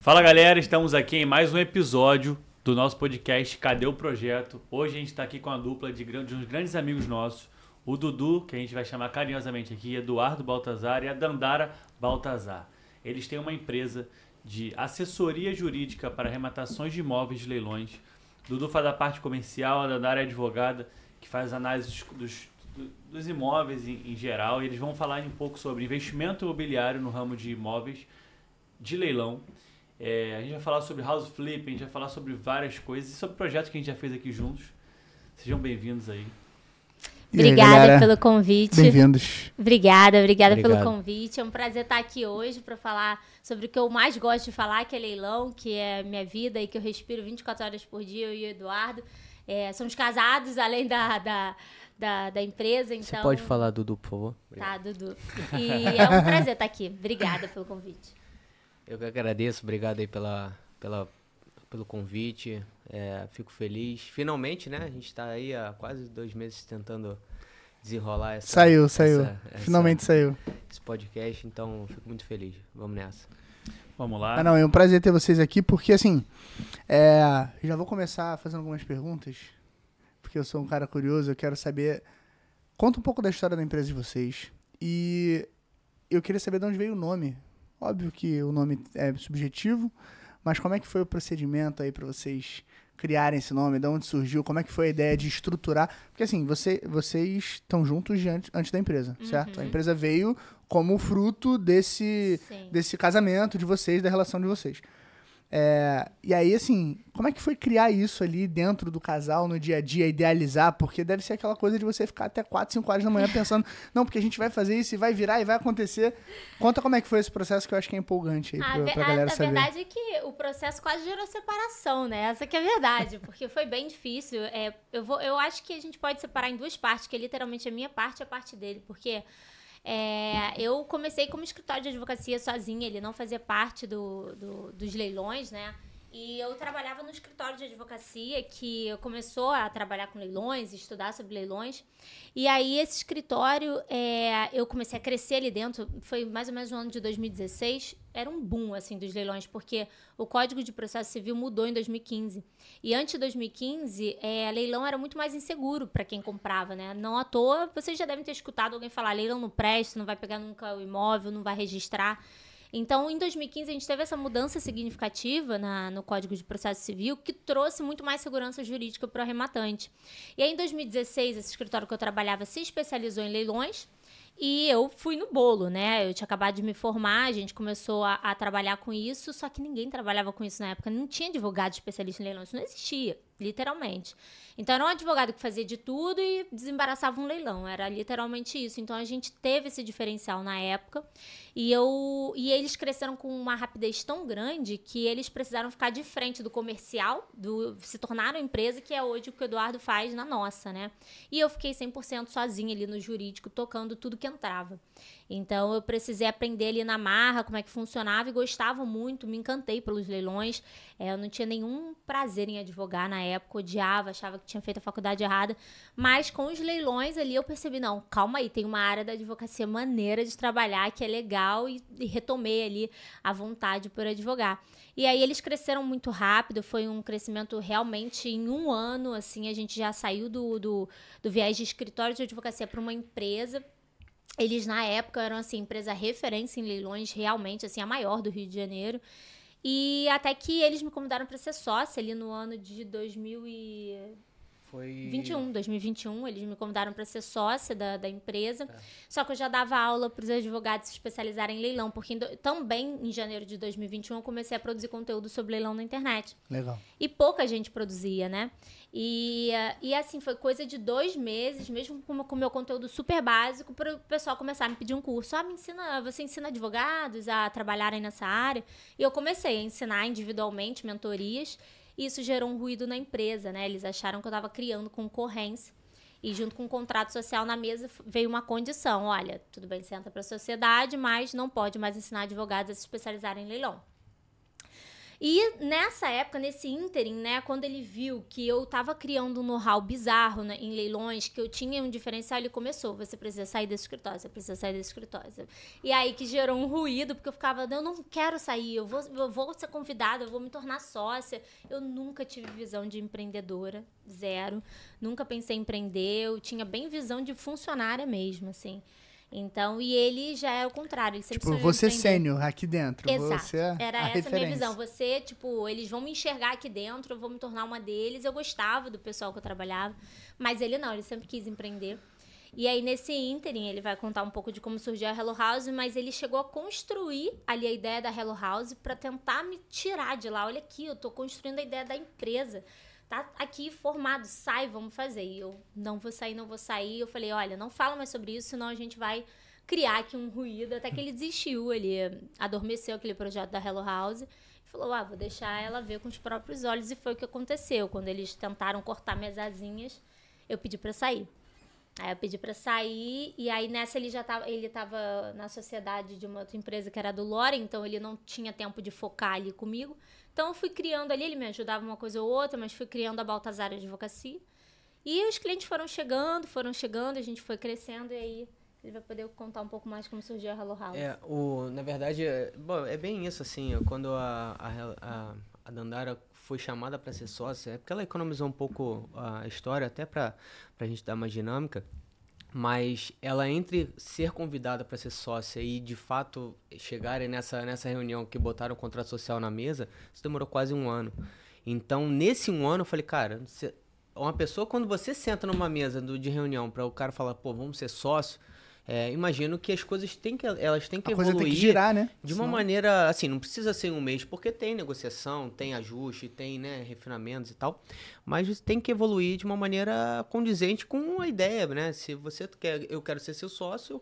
Fala galera, estamos aqui em mais um episódio do nosso podcast Cadê o Projeto? Hoje a gente está aqui com a dupla de uns grandes amigos nossos, o Dudu, que a gente vai chamar carinhosamente aqui, Eduardo Baltazar, e a Dandara Baltazar. Eles têm uma empresa de assessoria jurídica para arrematações de imóveis de leilões. O Dudu faz a parte comercial, a Dandara é advogada, que faz análise dos imóveis em geral, e eles vão falar um pouco sobre investimento imobiliário no ramo de imóveis de leilão. A gente vai falar sobre house flip, a gente vai falar sobre várias coisas e sobre projetos que a gente já fez aqui juntos. Sejam bem-vindos aí. Obrigada aí, pelo convite. Bem-vindos. Obrigada pelo convite. É um prazer estar aqui hoje para falar sobre o que eu mais gosto de falar, que é leilão, que é minha vida e que eu respiro 24 horas por dia, eu e o Eduardo. Somos casados, além da empresa, então... Você pode falar, Dudu, por favor? Obrigado. Tá, Dudu. E é um prazer estar aqui. Obrigada pelo convite. Eu que agradeço, obrigado aí pelo convite, fico feliz. Finalmente, né, a gente tá aí há quase 2 meses tentando desenrolar Saiu. Finalmente saiu. Esse podcast, então fico muito feliz. Vamos nessa. Vamos lá. É um prazer ter vocês aqui, porque assim, já vou começar fazendo algumas perguntas, porque eu sou um cara curioso, eu quero saber, conta um pouco da história da empresa de vocês, e eu queria saber de onde veio o nome. Óbvio que o nome é subjetivo, mas como é que foi o procedimento aí para vocês criarem esse nome? De onde surgiu? Como é que foi a ideia de estruturar? Porque assim, vocês estão juntos antes da empresa, certo? A empresa veio como fruto desse casamento de vocês, da relação de vocês. E aí, assim, como é que foi criar isso ali dentro do casal, no dia a dia, idealizar? Porque deve ser aquela coisa de você ficar até 4, 5 horas da manhã pensando, não, porque a gente vai fazer isso e vai virar e vai acontecer. Conta como é que foi esse processo, que eu acho que é empolgante aí pra galera saber. A verdade é que o processo quase gerou separação, né? Essa que é a verdade, porque foi bem difícil. Eu acho que a gente pode separar em 2 partes, que é literalmente a minha parte e a parte dele, porque... eu comecei como escritório de advocacia sozinha, ele não fazia parte dos leilões, né? E eu trabalhava no escritório de advocacia, que começou a trabalhar com leilões, estudar sobre leilões. E aí, esse escritório, eu comecei a crescer ali dentro, foi mais ou menos no ano de 2016, era um boom, assim, dos leilões, porque o Código de Processo Civil mudou em 2015. E antes de 2015, leilão era muito mais inseguro para quem comprava, né? Não à toa, vocês já devem ter escutado alguém falar, leilão não presta, não vai pegar nunca o imóvel, não vai registrar. Então, em 2015, a gente teve essa mudança significativa no Código de Processo Civil, que trouxe muito mais segurança jurídica para o arrematante. E aí, em 2016, esse escritório que eu trabalhava se especializou em leilões, e eu fui no bolo, né? Eu tinha acabado de me formar, a gente começou a trabalhar com isso, só que ninguém trabalhava com isso na época. Não tinha advogado especialista em leilões, isso não existia, literalmente. Então, era um advogado que fazia de tudo e desembaraçava um leilão. Era literalmente isso. Então, a gente teve esse diferencial na época. E eles cresceram com uma rapidez tão grande que eles precisaram ficar de frente do comercial, se tornaram empresa, que é hoje o que o Eduardo faz na nossa, né? E eu fiquei 100% sozinha ali no jurídico, tocando tudo que entrava. Então, eu precisei aprender ali na marra como é que funcionava e gostava muito, me encantei pelos leilões. Eu não tinha nenhum prazer em advogar na época, odiava, achava que tinha feito a faculdade errada. Mas com os leilões ali eu percebi, não, calma aí, tem uma área da advocacia maneira de trabalhar, que é legal, e retomei ali a vontade por advogar. E aí eles cresceram muito rápido, foi um crescimento realmente em 1 ano, assim, a gente já saiu do viés de escritório de advocacia para uma empresa. Eles, na época, eram, assim, empresa referência em leilões, realmente, assim, a maior do Rio de Janeiro. E até que eles me convidaram para ser sócia ali no ano de 2021, eles me convidaram para ser sócia da empresa. Só que eu já dava aula para os advogados se especializarem em leilão, porque também em janeiro de 2021 eu comecei a produzir conteúdo sobre leilão na internet. Legal. E pouca gente produzia, né? E assim, foi coisa de 2 meses, mesmo com o meu conteúdo super básico, para o pessoal começar a me pedir um curso. Você ensina advogados a trabalharem nessa área? E eu comecei a ensinar individualmente, mentorias. E isso gerou um ruído na empresa, né? Eles acharam que eu estava criando concorrência. E junto com o contrato social na mesa veio uma condição. Olha, tudo bem, você entra para a sociedade, mas não pode mais ensinar advogados a se especializarem em leilão. E nessa época, nesse ínterim, né, quando ele viu que eu tava criando um know-how bizarro, né, em leilões, que eu tinha um diferencial, ele começou, você precisa sair desse escritório, você precisa sair desse escritório. E aí que gerou um ruído, porque eu ficava, eu não quero sair, eu vou ser convidada, eu vou me tornar sócia. Eu nunca tive visão de empreendedora, zero. Nunca pensei em empreender, eu tinha bem visão de funcionária mesmo, assim. Então, e ele já é o contrário, ele sempre Tipo, sonhou você empreender. sênior aqui dentro. Exato. Você é Era a essa a minha referência. visão. Você, tipo, eles vão me enxergar aqui dentro, eu vou me tornar uma deles. Eu gostava do pessoal que eu trabalhava, mas ele não, ele sempre quis empreender. E aí, nesse ínterim, ele vai contar um pouco de como surgiu a Hello House, mas ele chegou a construir ali a ideia da Hello House para tentar me tirar de lá. Olha aqui, eu tô construindo a ideia da empresa. Tá aqui formado, sai, vamos fazer. E eu, não vou sair. Eu falei, olha, não fala mais sobre isso, senão a gente vai criar aqui um ruído. Até que ele desistiu, ele adormeceu aquele projeto da Hello House. E falou, vou deixar ela ver com os próprios olhos. E foi o que aconteceu. Quando eles tentaram cortar minhas asinhas, eu pedi para sair. Aí eu pedi pra sair, e aí nessa ele tava na sociedade de uma outra empresa que era do Lore, então ele não tinha tempo de focar ali comigo. Então eu fui criando ali, ele me ajudava uma coisa ou outra, mas fui criando a Baltazar Advocacia. E os clientes foram chegando, a gente foi crescendo, e aí ele vai poder contar um pouco mais como surgiu a Hello House. Na verdade, é bem isso, assim, quando a Dandara foi chamada para ser sócia, é porque ela economizou um pouco a história, até para a gente dar uma dinâmica, mas ela entre ser convidada para ser sócia e, de fato, chegarem nessa reunião que botaram o contrato social na mesa, isso demorou quase 1 ano. Então, nesse 1 ano, eu falei, cara, uma pessoa, quando você senta numa mesa de reunião para o cara falar, pô, vamos ser sócio, imagino que as coisas elas têm que evoluir. A coisa tem que girar, né? De uma maneira, assim, não precisa ser 1 mês, porque tem negociação, tem ajuste, tem, né, refinamentos e tal, mas tem que evoluir de uma maneira condizente com a ideia, né? Se você quer, eu quero ser seu sócio,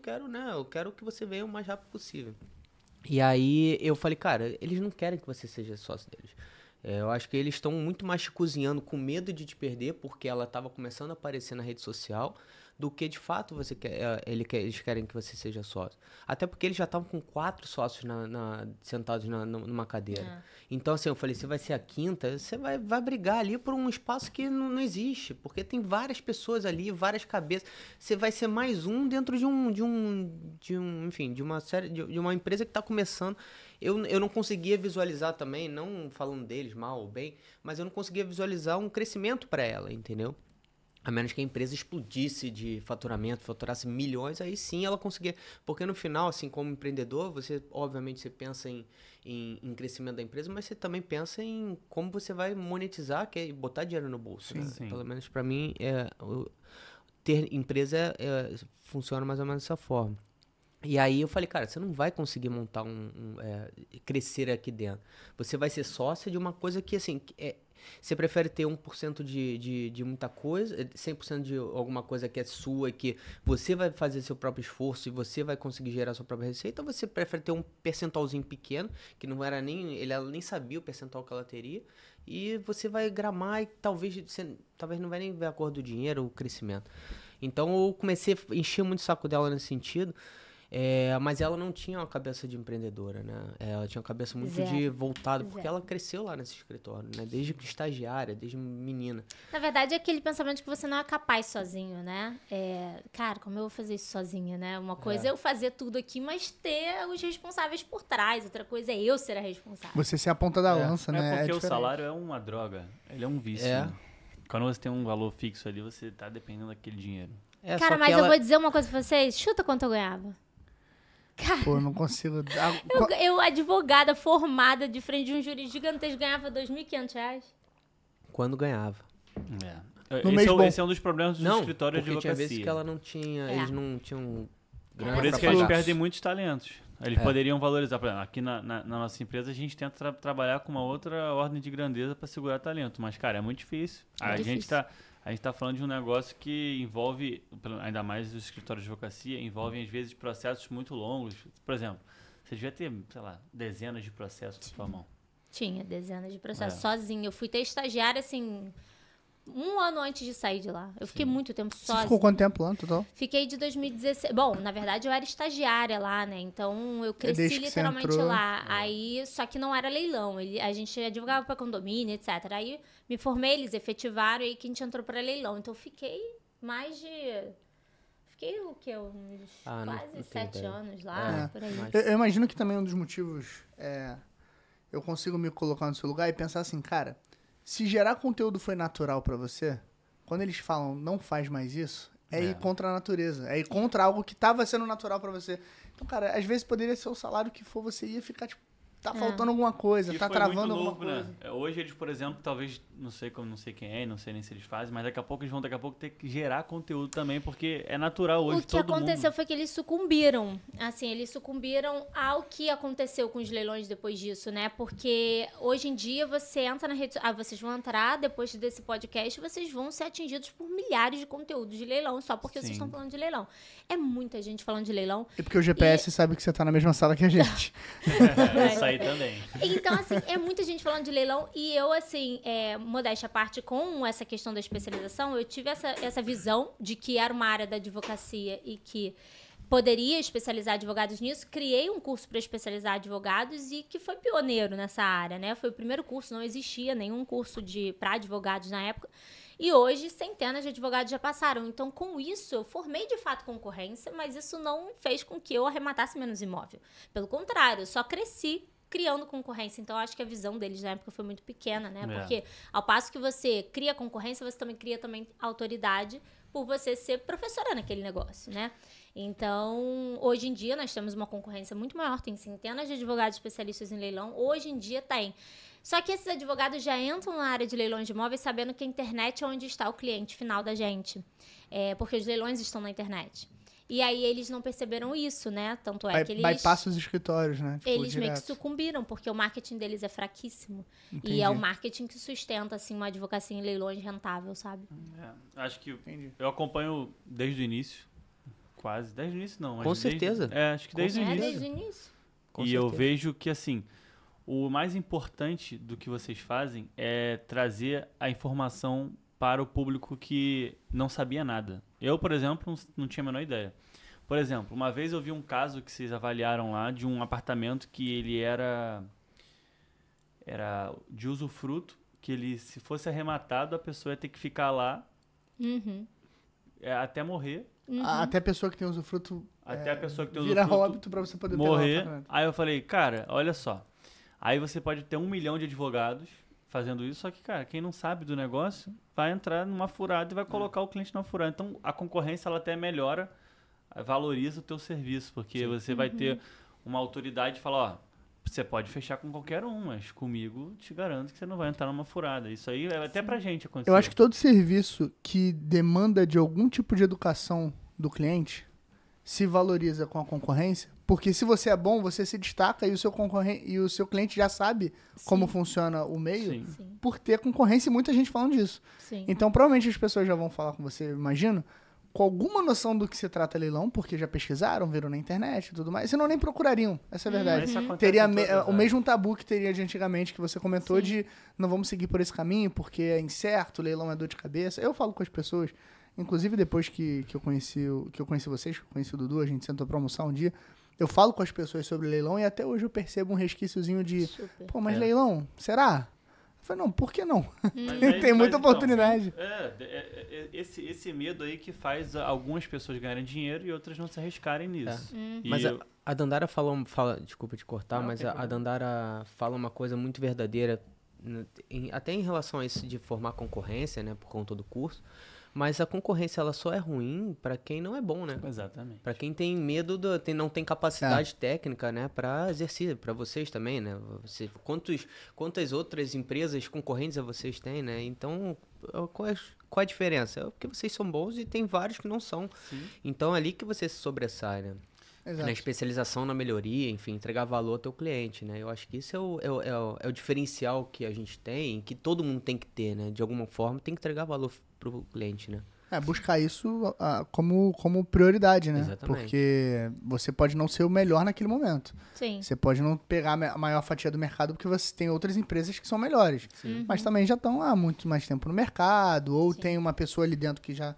eu quero que você venha o mais rápido possível. E aí eu falei, cara, eles não querem que você seja sócio deles. Eu acho que eles estão muito mais te cozinhando com medo de te perder, porque ela estava começando a aparecer na rede social, do que de fato eles querem que você seja sócio. Até porque eles já estavam com 4 sócios sentados numa cadeira. Então, assim, eu falei, você vai ser a 5ª, você vai brigar ali por um espaço que não existe, porque tem várias pessoas ali, várias cabeças. Você vai ser mais um dentro de uma empresa que está começando. Eu não conseguia visualizar também, não falando deles mal ou bem, mas eu não conseguia visualizar um crescimento para ela, entendeu? A menos que a empresa explodisse de faturamento, faturasse milhões, aí sim ela conseguia. Porque no final, assim, como empreendedor, obviamente você pensa em crescimento da empresa, mas você também pensa em como você vai monetizar, que é botar dinheiro no bolso. Né? Sim. Pelo menos para mim, ter empresa funciona mais ou menos dessa forma. E aí eu falei, cara, você não vai conseguir montar crescer aqui dentro. Você vai ser sócia de uma coisa que, assim, você prefere ter 1% de muita coisa, 100% de alguma coisa que é sua, que você vai fazer seu próprio esforço e você vai conseguir gerar sua própria receita, ou você prefere ter um percentualzinho pequeno, que não era ela nem sabia o percentual que ela teria, e você vai gramar e talvez não vai nem ver a cor do dinheiro ou o crescimento. Então eu comecei a encher muito o saco dela nesse sentido. Mas ela não tinha uma cabeça de empreendedora, né? Ela tinha uma cabeça muito voltada, porque ela cresceu lá nesse escritório, né? Desde estagiária, desde menina. Na verdade, é aquele pensamento que você não é capaz sozinho, né? Cara, como eu vou fazer isso sozinha, né? Uma coisa é eu fazer tudo aqui, mas ter os responsáveis por trás. Outra coisa é eu ser a responsável. Você ser a ponta da lança, né? É porque o diferente. salário é uma droga. Ele é um vício. Né? Quando você tem um valor fixo ali, você tá dependendo daquele dinheiro. Cara, mas eu vou dizer uma coisa pra vocês. Chuta quanto eu ganhava. Cara, Pô, não consigo... eu, advogada formada de frente de um júri gigantesco, ganhava R$2.500. Quando ganhava. Esse é um dos problemas do escritório de advocacia. Tinha vezes que ela não tinha, eles não tinham grana. Por isso que eles perdem muitos talentos. Eles poderiam valorizar. Por exemplo, aqui na nossa empresa a gente tenta trabalhar com uma outra ordem de grandeza para segurar talento. Mas, cara, é muito difícil. A gente tá falando de um negócio que envolve, ainda mais os escritórios de advocacia, envolvem às vezes processos muito longos. Por exemplo, você devia ter, sei lá, dezenas de processos na sua mão. Tinha dezenas de processos sozinha. Eu fui ter estagiária, assim, um ano antes de sair de lá. Eu fiquei muito tempo Você sozinha. ficou quanto tempo lá no total? Fiquei de 2016. Bom, na verdade eu era estagiária lá, né? Então eu cresci desde que você literalmente entrou. lá. Aí, só que não era leilão. A gente advogava pra condomínio, etc. Aí me formei, eles efetivaram e aí que a gente entrou pra leilão. Então eu fiquei mais de. Fiquei o quê? Uns quase não 7 tem anos lá, É. por aí. Eu imagino que também um dos motivos é... Eu consigo me colocar no seu lugar e pensar assim, cara, se gerar conteúdo foi natural pra você, quando eles falam não faz mais isso, é ir contra a natureza. É ir contra algo que tava sendo natural pra você. Então, cara, às vezes poderia ser o salário que for, você ia ficar, tipo, tá faltando alguma coisa, E tá foi muito travando alguma novo, coisa. né? Hoje eles, por exemplo, talvez, não sei quem é, não sei nem se eles fazem, mas daqui a pouco eles vão ter que gerar conteúdo também, porque é natural hoje O que todo aconteceu mundo. foi que eles sucumbiram. Assim, eles sucumbiram ao que aconteceu com os leilões depois disso, né? Porque hoje em dia você entra na rede. Vocês vão entrar depois desse podcast, vocês vão ser atingidos por milhares de conteúdos de leilão, só porque vocês Sim. estão falando de leilão. É muita gente falando de leilão. E porque o GPS sabe que você tá na mesma sala que a gente. Isso aí também. Então, assim, é muita gente falando de leilão e eu, assim, modéstia à parte, com essa questão da especialização, eu tive essa visão de que era uma área da advocacia e que poderia especializar advogados nisso. Criei um curso para especializar advogados e que foi pioneiro nessa área, né? Foi o primeiro curso, não existia nenhum curso para advogados na época. E hoje, centenas de advogados já passaram. Então, com isso, eu formei de fato concorrência, mas isso não fez com que eu arrematasse menos imóvel. Pelo contrário, eu só cresci criando concorrência. Então, eu acho que a visão deles na época foi muito pequena, né? Porque ao passo que você cria concorrência, você também cria autoridade por você ser professora naquele negócio, né? Então, hoje em dia, nós temos uma concorrência muito maior. Tem centenas de advogados especialistas em leilão. Hoje em dia, tem. Só que esses advogados já entram na área de leilões de imóveis sabendo que a internet é onde está o cliente final da gente. Porque os leilões estão na internet. E aí eles não perceberam isso, né? Tanto é que eles... Bypassa os escritórios, né? Tipo, eles meio que direto. sucumbiram, porque o marketing deles é fraquíssimo. Entendi. E é o marketing que sustenta, assim, uma advocacia em leilões rentável, sabe? Acho que Entendi. eu acompanho desde o início. Quase. Desde o início, não. Mas Com certeza. Acho que desde o início. Desde o início. Com E eu certeza. vejo que, assim, o mais importante do que vocês fazem é trazer a informação para o público que não sabia nada. Eu, por exemplo, não tinha a menor ideia. Por exemplo, uma vez eu vi um caso que vocês avaliaram lá de um apartamento que ele era de usufruto, que ele, se fosse arrematado, a pessoa ia ter que ficar lá Uhum. até morrer. Até a pessoa que tem usufruto Até a pessoa que tem vira usufruto óbito pra você poder pegar o morrer. apartamento. Aí eu falei, cara, olha só. Aí você pode ter 1 milhão de advogados fazendo isso, só que, cara, quem não sabe do negócio vai entrar numa furada e vai colocar o cliente numa furada. Então, a concorrência, ela até melhora, valoriza o teu serviço, porque você vai ter uma autoridade e falar, ó, você pode fechar com qualquer um, mas comigo te garanto que você não vai entrar numa furada. Isso aí é até pra gente acontecer. Eu acho que todo serviço que demanda de algum tipo de educação do cliente se valoriza com a concorrência, porque se você é bom, você se destaca e o seu concorrente e o seu cliente já sabe como funciona o meio Sim. Sim, por ter concorrência e muita gente falando disso. sim. Então, provavelmente as pessoas já vão falar com você, eu imagino, com alguma noção do que se trata leilão, porque já pesquisaram, viram na internet e tudo mais, senão nem procurariam, essa é a verdade. Mas isso acontece Teria em todas as o áreas. mesmo tabu que teria de antigamente, que você comentou, Sim. de não vamos seguir por esse caminho, porque é incerto, leilão é dor de cabeça. Eu falo com as pessoas, inclusive depois que eu conheci vocês, que eu conheci o Dudu, a gente sentou pra almoçar um dia, eu falo com as pessoas sobre leilão e até hoje eu percebo um resquíciozinho de, Super. pô, mas leilão, será? Eu falei, não, por que não? Mas aí- Tem muita mas então, oportunidade. esse medo aí que faz algumas pessoas ganharem dinheiro e outras não se arriscarem nisso. E Mas eu- a Dandara desculpa te cortar, Não, mas tem a problema. Dandara fala uma coisa muito verdadeira, até em relação a isso de formar concorrência, né, por conta do curso, mas a concorrência ela só é ruim para quem não é bom, né? Exatamente. Para quem tem medo, não tem capacidade técnica, né, para exercer, para vocês também, né? Quantas outras empresas concorrentes a vocês têm, né? Então, qual é a diferença? É porque vocês são bons e tem vários que não são. Sim. Então, é ali que você se sobressai, né? Exato. Na especialização, na melhoria, enfim, entregar valor ao teu cliente, né? Eu acho que isso é o diferencial que a gente tem, que todo mundo tem que ter, né? De alguma forma, tem que entregar valor pro cliente, né? buscar isso como prioridade, né? Exatamente. Porque você pode não ser o melhor naquele momento. Sim. Você pode não pegar a maior fatia do mercado porque você tem outras empresas que são melhores. Mas também já estão há muito mais tempo no mercado, ou tem uma pessoa ali dentro que já,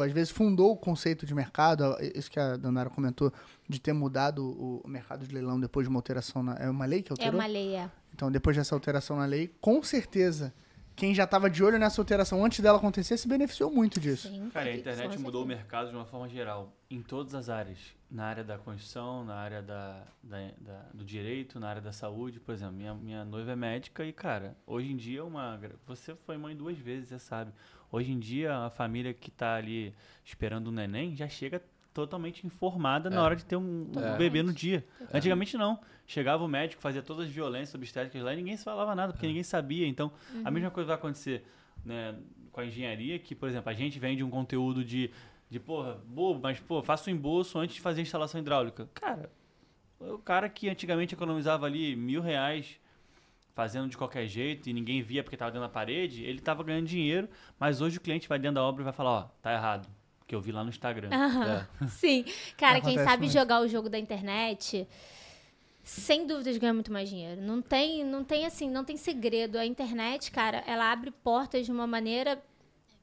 às vezes fundou o conceito de mercado, isso que a Dandara comentou, de ter mudado o mercado de leilão depois de uma alteração. É uma lei que alterou? É uma lei, é. Então, depois dessa alteração na lei, com certeza, quem já estava de olho nessa alteração antes dela acontecer se beneficiou muito disso. Sim, Cara, a internet com mudou o certeza. mercado de uma forma geral, em todas as áreas. Na área da construção, na área do direito, na área da saúde. Por exemplo, minha noiva é médica e, cara, hoje em dia você foi mãe 2 vezes, você sabe. Hoje em dia, a família que tá ali esperando um neném já chega totalmente informada na hora de ter um bebê no dia. Antigamente não. Chegava o médico, fazia todas as violências obstétricas lá e ninguém falava nada, porque ninguém sabia. Então, a mesma coisa vai acontecer, né, com a engenharia, que, por exemplo, a gente vende um conteúdo de bobo, mas, faça um embolso antes de fazer a instalação hidráulica. Cara, o cara que antigamente economizava ali R$1.000 fazendo de qualquer jeito e ninguém via porque estava dentro da parede, ele estava ganhando dinheiro, mas hoje o cliente vai dentro da obra e vai falar, ó, tá errado, que eu vi lá no Instagram. Sim. Cara, quem Acontece sabe muito. jogar o jogo da internet, sem dúvidas ganha muito mais dinheiro. Não tem segredo. A internet, cara, ela abre portas de uma maneira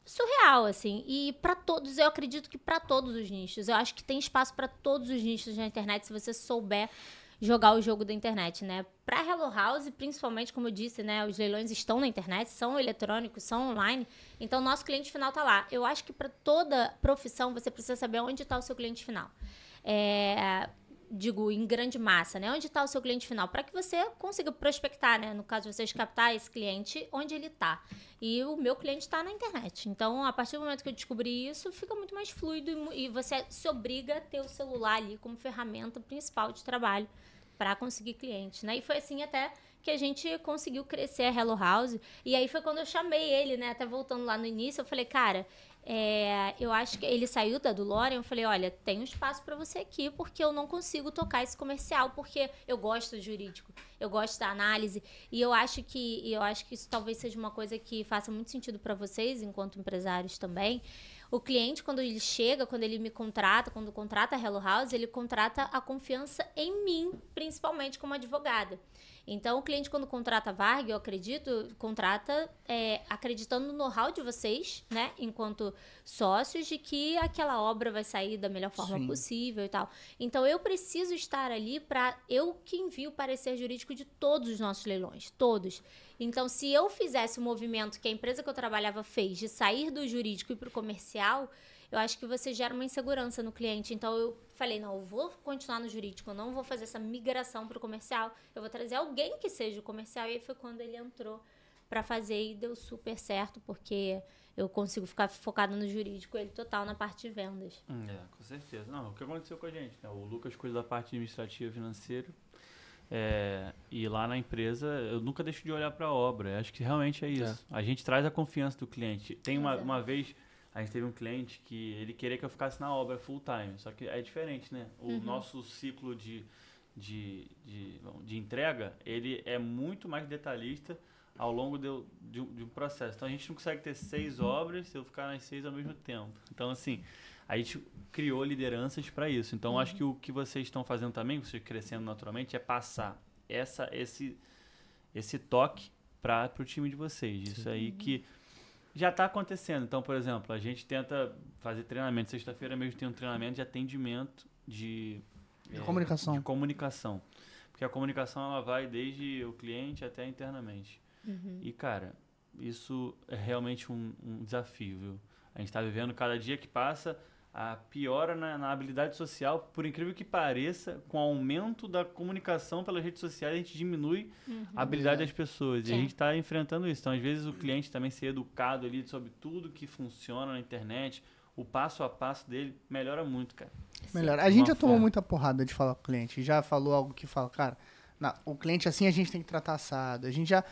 surreal, assim. E pra todos, eu acredito que pra todos os nichos. Eu acho que tem espaço pra todos os nichos na internet, se você souber jogar o jogo da internet, né? Pra Hello House, principalmente, como eu disse, né? Os leilões estão na internet, são eletrônicos, são online. Então, nosso cliente final tá lá. Eu acho que pra toda profissão, você precisa saber onde tá o seu cliente final. Digo, em grande massa, né? Onde está o seu cliente final? Para que você consiga prospectar, né? No caso, vocês captar esse cliente, onde ele está. E o meu cliente está na internet. Então, a partir do momento que eu descobri isso, fica muito mais fluido e você se obriga a ter o celular ali como ferramenta principal de trabalho para conseguir clientes, né? E foi assim até que a gente conseguiu crescer a Hello House. E aí foi quando eu chamei ele, né? Até voltando lá no início, eu falei, cara... eu acho que ele saiu da DeLorean. Eu falei, olha, tem um espaço para você aqui, porque eu não consigo tocar esse comercial, porque eu gosto do jurídico, eu gosto da análise, e eu acho que isso talvez seja uma coisa que faça muito sentido para vocês, enquanto empresários também. O cliente, quando ele chega, quando ele me contrata, quando contrata a Hello House, ele contrata a confiança em mim, principalmente como advogada. Então, o cliente, quando contrata a Varg, eu acredito, contrata acreditando no know-how de vocês, né? Enquanto sócios, de que aquela obra vai sair da melhor forma possível e tal. Então, eu preciso estar ali para... Eu que envio o parecer jurídico de todos os nossos leilões, todos. Então, se eu fizesse o movimento que a empresa que eu trabalhava fez, de sair do jurídico e ir para o comercial... Eu acho que você gera uma insegurança no cliente. Então, eu falei, não, eu vou continuar no jurídico, eu não vou fazer essa migração para o comercial. Eu vou trazer alguém que seja o comercial. E aí foi quando ele entrou para fazer e deu super certo, porque eu consigo ficar focado no jurídico, ele total na parte de vendas. Com certeza. Não, o que aconteceu com a gente, né? O Lucas cuida da parte administrativa e financeira. E lá na empresa, eu nunca deixo de olhar para a obra. Acho que realmente é isso. A gente traz a confiança do cliente. Tem uma vez... A gente teve um cliente que ele queria que eu ficasse na obra full time, só que é diferente, né? O nosso ciclo de entrega, ele é muito mais detalhista ao longo de um processo. Então, a gente não consegue ter 6 obras se eu ficar nas 6 ao mesmo tempo. Então, assim, a gente criou lideranças para isso. Então, acho que o que vocês estão fazendo também, vocês crescendo naturalmente, é passar esse toque para o time de vocês. Isso aí que... já está acontecendo. Então, por exemplo, a gente tenta fazer treinamento. Sexta-feira mesmo tem um treinamento de atendimento de comunicação. Porque a comunicação ela vai desde o cliente até internamente. E, cara, isso é realmente um desafio, viu? A gente está vivendo cada dia que passa a piora na habilidade social, por incrível que pareça, com o aumento da comunicação pelas redes sociais, a gente diminui a habilidade das pessoas. E a gente está enfrentando isso. Então, às vezes, o cliente também ser educado ali sobre tudo que funciona na internet, o passo a passo dele melhora muito, cara. Melhor. A gente já tomou muita porrada de falar com o cliente. Já falou algo que fala, cara, o cliente assim a gente tem que tratar assado. A gente já...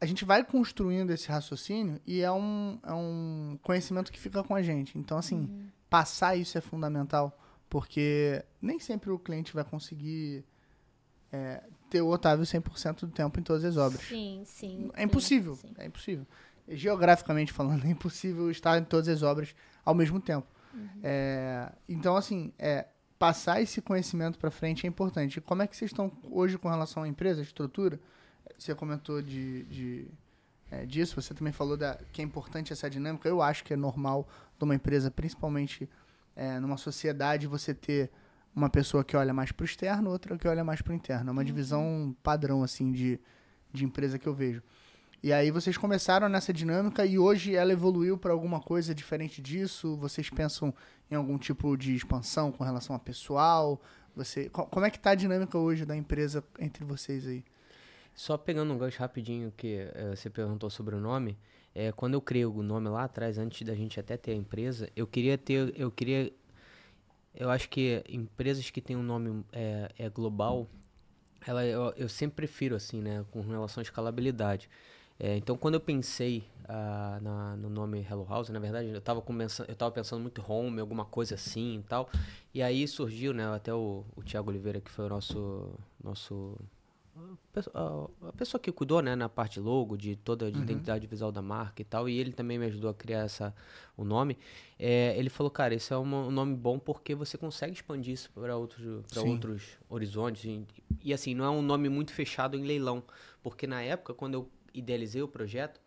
a gente vai construindo esse raciocínio e é um conhecimento que fica com a gente. Então, assim, passar isso é fundamental, porque nem sempre o cliente vai conseguir ter o Otávio 100% do tempo em todas as obras. Sim. É impossível, Sim. é impossível. geograficamente falando, é impossível estar em todas as obras ao mesmo tempo. Então, assim, passar esse conhecimento para frente é importante. E como é que vocês estão hoje com relação à empresa, à estrutura? Você comentou disso, você também falou que é importante essa dinâmica. Eu acho que é normal de uma empresa, principalmente numa sociedade, você ter uma pessoa que olha mais para o externo, outra que olha mais para o interno. É uma divisão padrão, assim, de empresa que eu vejo. E aí vocês começaram nessa dinâmica e hoje ela evoluiu para alguma coisa diferente disso? Vocês pensam em algum tipo de expansão com relação a pessoal? Como é que tá a dinâmica hoje da empresa entre vocês aí? Só pegando um gancho rapidinho que você perguntou sobre o nome, quando eu criei o nome lá atrás, antes da gente até ter a empresa, eu acho que empresas que têm um nome global, eu sempre prefiro, assim, né, com relação à escalabilidade. Então, quando eu pensei no nome Hello House, na verdade, eu tava pensando muito home, alguma coisa assim e tal. E aí surgiu, né, até o Thiago Oliveira, que foi o nosso a pessoa que cuidou, né, na parte logo, de toda a identidade visual da marca e tal, e ele também me ajudou a criar o nome. Ele falou, cara, esse é um nome bom porque você consegue expandir isso para outros horizontes. E assim, não é um nome muito fechado em leilão, porque na época, quando eu idealizei o projeto,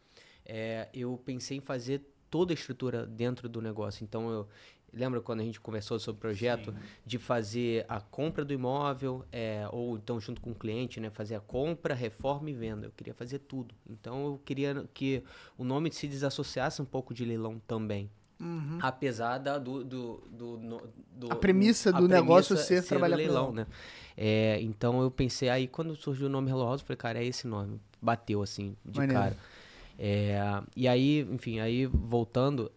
eu pensei em fazer toda a estrutura dentro do negócio. Então, lembra quando a gente conversou sobre o projeto? Sim. De fazer a compra do imóvel, ou então junto com o cliente, né, fazer a compra, reforma e venda. Eu queria fazer tudo. Então, eu queria que o nome se desassociasse um pouco de leilão também. Apesar a premissa do negócio ser trabalhar leilão, né? Então, eu pensei, aí quando surgiu o nome Hello House, eu falei, cara, é esse nome. Bateu, assim, de Maneiro. Cara. E aí, enfim, aí voltando,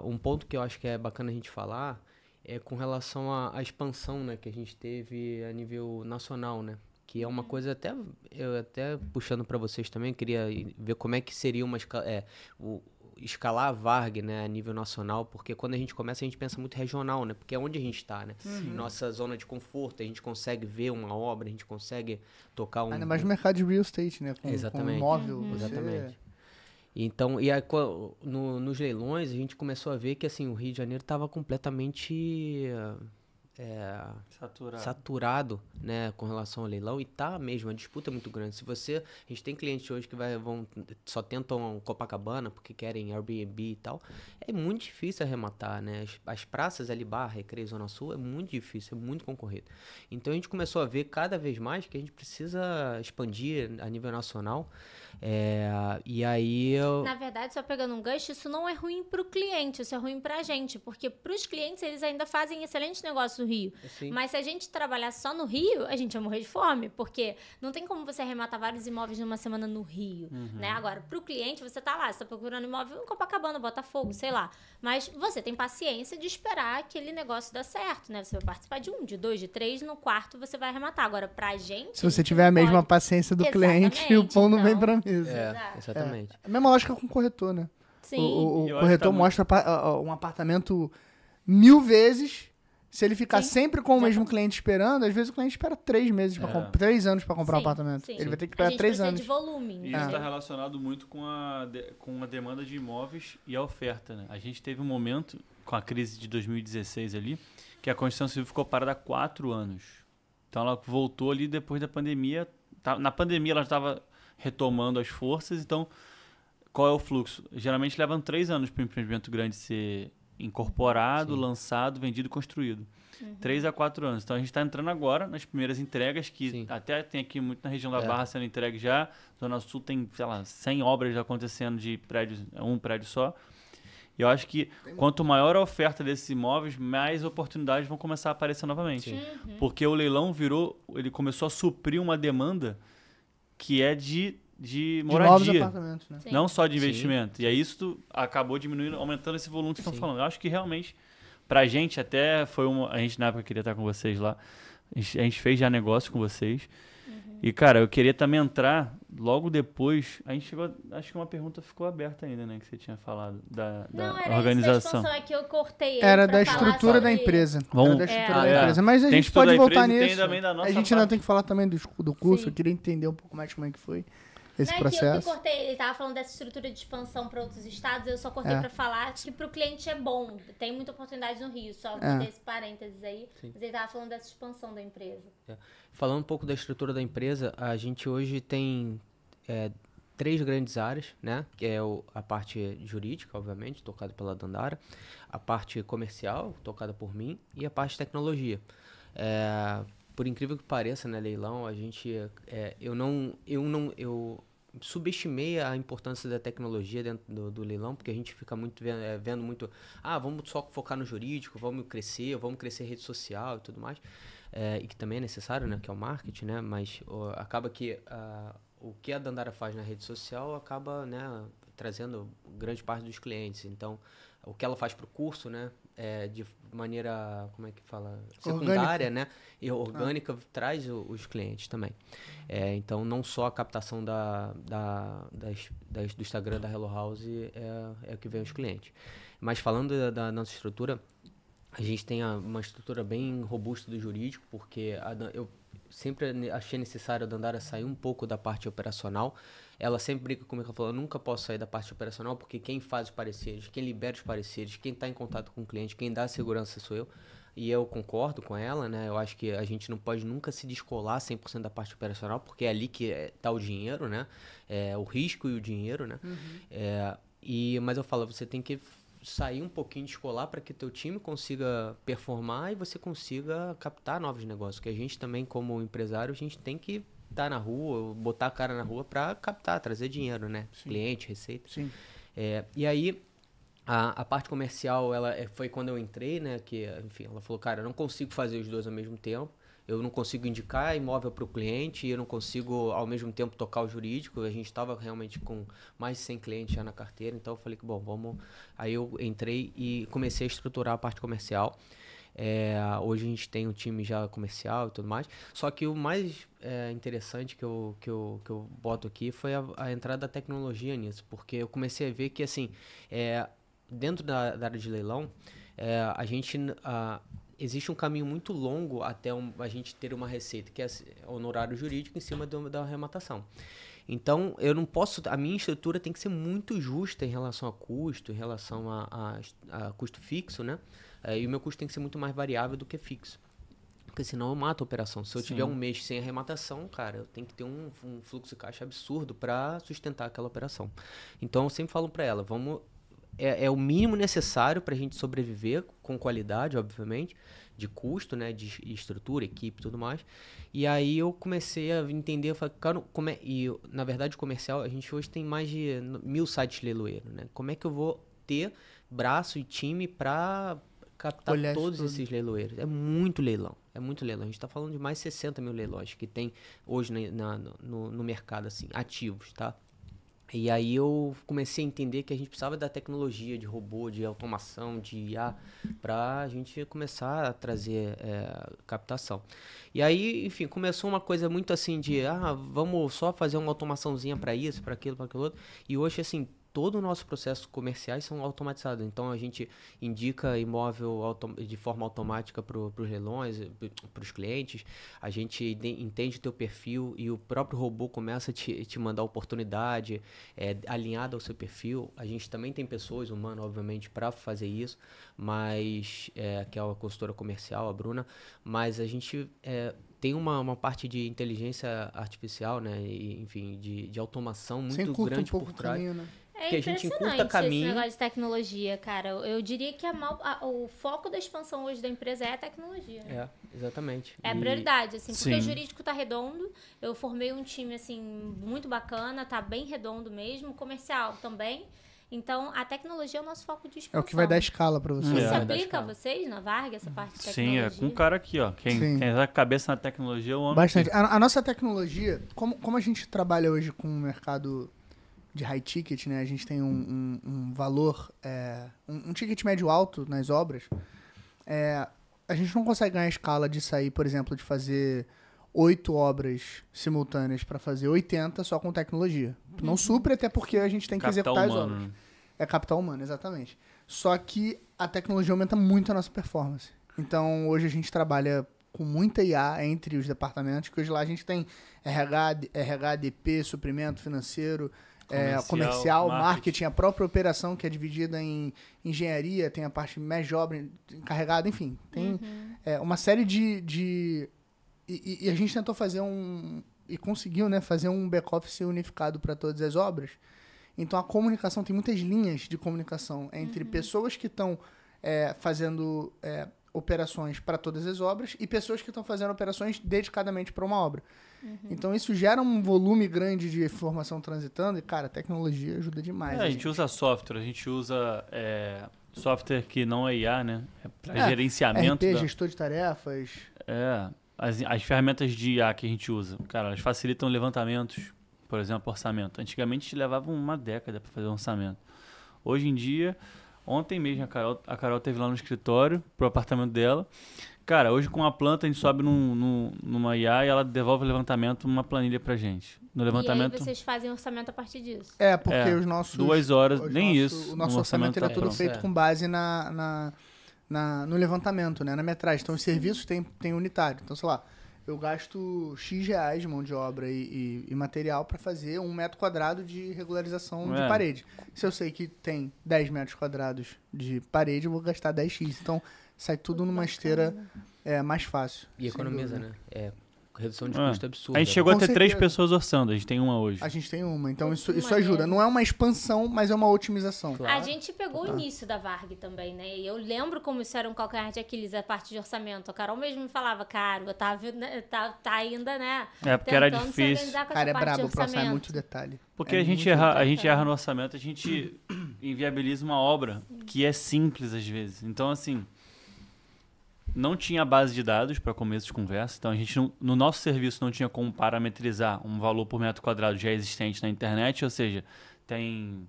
um ponto que eu acho que é bacana a gente falar é com relação à expansão, né, que a gente teve a nível nacional, né? Que é uma coisa eu até puxando para vocês também, queria ver como é que seria escalar a Varg, né, a nível nacional, porque quando a gente começa, a gente pensa muito regional, né, porque é onde a gente está, né, nossa zona de conforto, a gente consegue ver uma obra, a gente consegue tocar ainda mais no mercado de real estate, né, exatamente. Com imóvel. Exatamente. Então, e aí, nos leilões, a gente começou a ver que, assim, o Rio de Janeiro estava completamente saturado, né, com relação ao leilão, e tá mesmo, a disputa é muito grande. A gente tem clientes hoje que só tentam Copacabana porque querem Airbnb e tal, é muito difícil arrematar, né, as praças ali, Barra, Recreio, Zona Sul, é muito difícil, é muito concorrido. Então a gente começou a ver cada vez mais que a gente precisa expandir a nível nacional, e aí Na verdade, só pegando um gancho, isso não é ruim pro cliente, isso é ruim pra gente, porque pros clientes eles ainda fazem excelente negócio no Rio. Sim. Mas se a gente trabalhar só no Rio, a gente vai morrer de fome, porque não tem como você arrematar vários imóveis numa semana no Rio, né? Agora, pro cliente, você tá lá, você tá procurando imóvel em Copacabana, Botafogo, sei lá. Mas você tem paciência de esperar aquele negócio dar certo, né? Você vai participar de 1, de 2, de 3, no quarto você vai arrematar. Agora, pra gente... Se você tiver a mesma paciência do cliente, o pão não vem pra mesa. Exatamente. A mesma lógica com o corretor, né? Sim. O corretor mostra um apartamento 1000 vezes. Se ele ficar sempre com o mesmo cliente esperando, às vezes o cliente espera 3 meses, 3 anos para comprar um apartamento. Ele vai ter que esperar 3 anos. De volume. E isso está relacionado muito com a demanda de imóveis e a oferta, né? A gente teve um momento, com a crise de 2016 ali, que a construção civil ficou parada há 4 anos. Então ela voltou ali depois da pandemia. Na pandemia ela estava retomando as forças, então qual é o fluxo? Geralmente levam 3 anos para o empreendimento grande ser incorporado, lançado, vendido e construído. 3 a 4 anos. Então a gente está entrando agora nas primeiras entregas, que até tem aqui muito na região da Barra sendo entregue já. Zona Sul tem, sei lá, 100 obras acontecendo de prédios, um prédio só. E eu acho que quanto maior a oferta desses imóveis, mais oportunidades vão começar a aparecer novamente. Porque o leilão ele começou a suprir uma demanda que é de moradia, né? Não só de investimento. E aí isso acabou diminuindo, aumentando esse volume que vocês estão falando. Eu acho que realmente, pra gente até foi a gente na época queria estar com vocês lá, a gente fez já negócio com vocês. E cara, eu queria também entrar logo depois, a gente chegou, acho que uma pergunta ficou aberta ainda, né, que você tinha falado da organização. Não, era que eu cortei. Era da estrutura da empresa. Era da estrutura da empresa. Mas a gente pode voltar nisso. A gente ainda tem que falar também do curso, eu queria entender um pouco mais como é que foi. esse Não é processo. que eu cortei, ele tava falando dessa estrutura de expansão para outros estados, eu só cortei para falar que pro cliente é bom, tem muita oportunidade no Rio, só vou ter esse parênteses aí, mas ele tava falando dessa expansão da empresa. Falando um pouco da estrutura da empresa, a gente hoje tem 3 grandes áreas, né? Que é a parte jurídica, obviamente, tocada pela Dandara, a parte comercial, tocada por mim, e a parte de tecnologia. Por incrível que pareça, né, leilão, a gente, eu subestimei a importância da tecnologia dentro do leilão, porque a gente fica muito vendo muito, vamos só focar no jurídico, vamos crescer rede social e tudo mais, e que também é necessário, né, que é o marketing, né, mas acaba que o que a Dandara faz na rede social acaba, né, trazendo grande parte dos clientes. Então, o que ela faz para o curso, né, de maneira, como é que fala? Secundária, né? E orgânica, traz os clientes também. Então, não só a captação do Instagram da Hello House é o que vem os clientes. Mas falando da nossa estrutura, a gente tem uma estrutura bem robusta do jurídico, porque eu sempre achei necessário a Dandara sair um pouco da parte operacional. Ela sempre brinca comigo, ela falou, eu nunca posso sair da parte operacional, porque quem faz os pareceres, quem libera os pareceres, quem está em contato com o cliente, quem dá a segurança sou eu. E eu concordo com ela, né? Eu acho que a gente não pode nunca se descolar 100% da parte operacional, porque é ali que está o dinheiro, né? O risco e o dinheiro, né? Mas eu falo, você tem que sair um pouquinho, descolar para que o teu time consiga performar e você consiga captar novos negócios. Que a gente também, como empresário, a gente tem que estar na rua, botar a cara na rua para captar, trazer dinheiro, né? Sim. Cliente, receita. Sim. E aí, a parte comercial, foi quando eu entrei, né? Que, enfim, ela falou, cara, eu não consigo fazer os dois ao mesmo tempo. Eu não consigo indicar imóvel para o cliente, eu não consigo, ao mesmo tempo, tocar o jurídico. A gente estava realmente com mais de 100 clientes já na carteira, então eu falei que, bom, vamos... Aí eu entrei e comecei a estruturar a parte comercial. Hoje a gente tem um time já comercial e tudo mais. Só que o mais interessante que eu boto aqui foi a entrada da tecnologia nisso, porque eu comecei a ver que, assim, dentro da área de leilão, a gente... existe um caminho muito longo até a gente ter uma receita, que é honorário jurídico em cima da arrematação. Então, eu não posso... A minha estrutura tem que ser muito justa em relação a custo, em relação a custo fixo, né? E o meu custo tem que ser muito mais variável do que fixo. Porque senão eu mato a operação. Se eu tiver um mês sem arrematação, cara, eu tenho que ter um fluxo de caixa absurdo para sustentar aquela operação. Então, eu sempre falo para ela, vamos... É o mínimo necessário para a gente sobreviver com qualidade, obviamente, de custo, né, de estrutura, equipe e tudo mais. E aí eu comecei a entender, eu falei, cara, na verdade, comercial, a gente hoje tem mais de 1000 sites leiloeiros, né? Como é que eu vou ter braço e time para captar todos esses leiloeiros? É muito leilão, é muito leilão. A gente está falando de mais de 60 mil leilões que tem hoje no mercado, assim, ativos, tá? E aí eu comecei a entender que a gente precisava da tecnologia, de robô, de automação, de IA, para a gente começar a trazer captação. E aí, enfim, começou uma coisa muito assim de, vamos só fazer uma automaçãozinha para isso, para aquilo outro. E hoje, assim, todo o nosso processo comerciais são automatizados. Então, a gente indica imóvel de forma automática para os leilões, para os clientes. A gente entende o teu perfil e o próprio robô começa a te mandar oportunidade alinhada ao seu perfil. A gente também tem pessoas humanas, obviamente, para fazer isso, mas que é a consultora comercial, a Bruna. Mas a gente... tem uma parte de inteligência artificial, né? E, enfim, de automação muito grande por trás. Caminho, né? Que a gente encurta caminho. Esse negócio de tecnologia, cara. Eu diria que o foco da expansão hoje da empresa é a tecnologia. Exatamente. É a prioridade, assim, porque o jurídico tá redondo. Eu formei um time, assim, muito bacana, tá bem redondo mesmo. Comercial também. Então, a tecnologia é o nosso foco de expansão. É o que vai dar escala para vocês. Isso aplica a vocês na Varg, essa parte de tecnologia? Sim, com um cara aqui, ó. Quem tem a cabeça na tecnologia, o homem... Bastante. A nossa tecnologia, como a gente trabalha hoje com o mercado de high ticket, né? A gente tem um valor, um ticket médio alto nas obras. A gente não consegue ganhar escala de sair, por exemplo, de fazer 8 obras simultâneas para fazer 80 só com tecnologia. Não supre, até porque a gente tem que executar as obras. Né? É capital humano, exatamente. Só que a tecnologia aumenta muito a nossa performance. Então, hoje a gente trabalha com muita IA entre os departamentos, que hoje lá a gente tem RH, DP, suprimento financeiro, comercial, marketing, a própria operação que é dividida em engenharia, tem a parte mais de obra encarregada, enfim, tem uma série de e a gente tentou fazer e conseguiu, né, fazer um back-office unificado para todas as obras. Então, a comunicação, tem muitas linhas de comunicação entre pessoas que estão fazendo operações para todas as obras e pessoas que estão fazendo operações dedicadamente para uma obra. Então, isso gera um volume grande de informação transitando e, cara, a tecnologia ajuda demais. A gente usa software, a gente usa software que não é IA, né? É para gerenciamento. RP, gestor de tarefas. As ferramentas de IA que a gente usa, cara, elas facilitam levantamentos, por exemplo, orçamento. Antigamente a gente levava uma década para fazer um orçamento. Hoje em dia, ontem mesmo a Carol esteve lá no escritório, pro apartamento dela. Cara, hoje com a planta a gente sobe numa IA e ela devolve o levantamento numa planilha pra gente. No levantamento... E aí vocês fazem orçamento a partir disso? Porque os nossos... 2 horas, nem isso. O nosso orçamento é tudo pronto. feito com base no levantamento, né? Na metragem. Então, os serviços tem unitário. Então, sei lá, eu gasto X reais de mão de obra e material para fazer 1 metro quadrado de regularização de parede. Se eu sei que tem 10 metros quadrados de parede, eu vou gastar 10x. Então, sai tudo numa esteira mais fácil. E economiza, né? Redução de custo absurda. A gente chegou a ter 3 certeza. pessoas orçando, a gente tem uma hoje. A gente tem uma, então isso ajuda. Não é uma expansão, mas é uma otimização. Claro. A gente pegou o início da Varg também, né? E eu lembro como isso era um calcanhar de Aquiles, a parte de orçamento. A Carol mesmo me falava, cara, tá ainda, né? Porque era difícil. Cara, é brabo, o processo é muito detalhe. Porque a gente erra no orçamento, a gente inviabiliza uma obra que é simples às vezes. Então, assim... Não tinha base de dados para começo de conversa, então a gente no nosso serviço não tinha como parametrizar um valor por metro quadrado já existente na internet, ou seja, tem,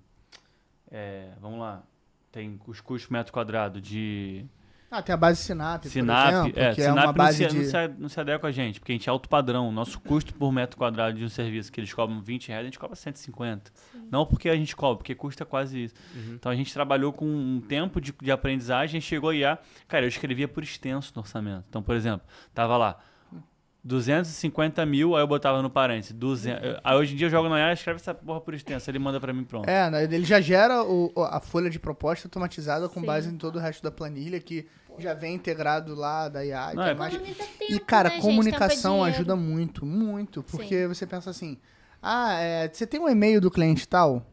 tem os custos por metro quadrado de... tem a base Sinap, por exemplo, que Sinap uma base não se adequa a gente, porque a gente é alto padrão. O nosso custo por metro quadrado de um serviço que eles cobram 20 reais, a gente cobra 150. Sim. Não porque a gente cobra, porque custa quase isso. Então a gente trabalhou com um tempo de aprendizagem, chegou a cara, eu escrevia por extenso no orçamento. Então, por exemplo, tava lá 250 mil, aí eu botava no parênteses 200. Aí hoje em dia eu jogo no IA, escreve essa porra por extenso, ele manda pra mim pronto. Ele já gera a folha de proposta automatizada com base em todo o resto da planilha, que já vem integrado lá da IA. E, cara, comunicação ajuda muito, muito, porque você pensa assim, você tem um e-mail do cliente tal?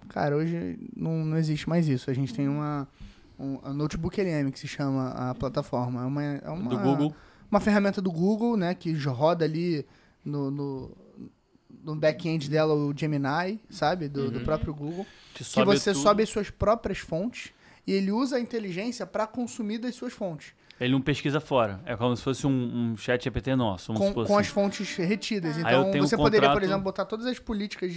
Cara, hoje não existe mais isso. A gente tem um Notebook LM, que se chama a plataforma. É uma do Google. Uma ferramenta do Google, né, que roda ali no back-end dela o Gemini, sabe? Do próprio Google. Que você sobe as suas próprias fontes e ele usa a inteligência para consumir das suas fontes. Ele não pesquisa fora. É como se fosse um chat GPT nosso. Com as fontes retidas. Então, você poderia, por exemplo, botar todas as políticas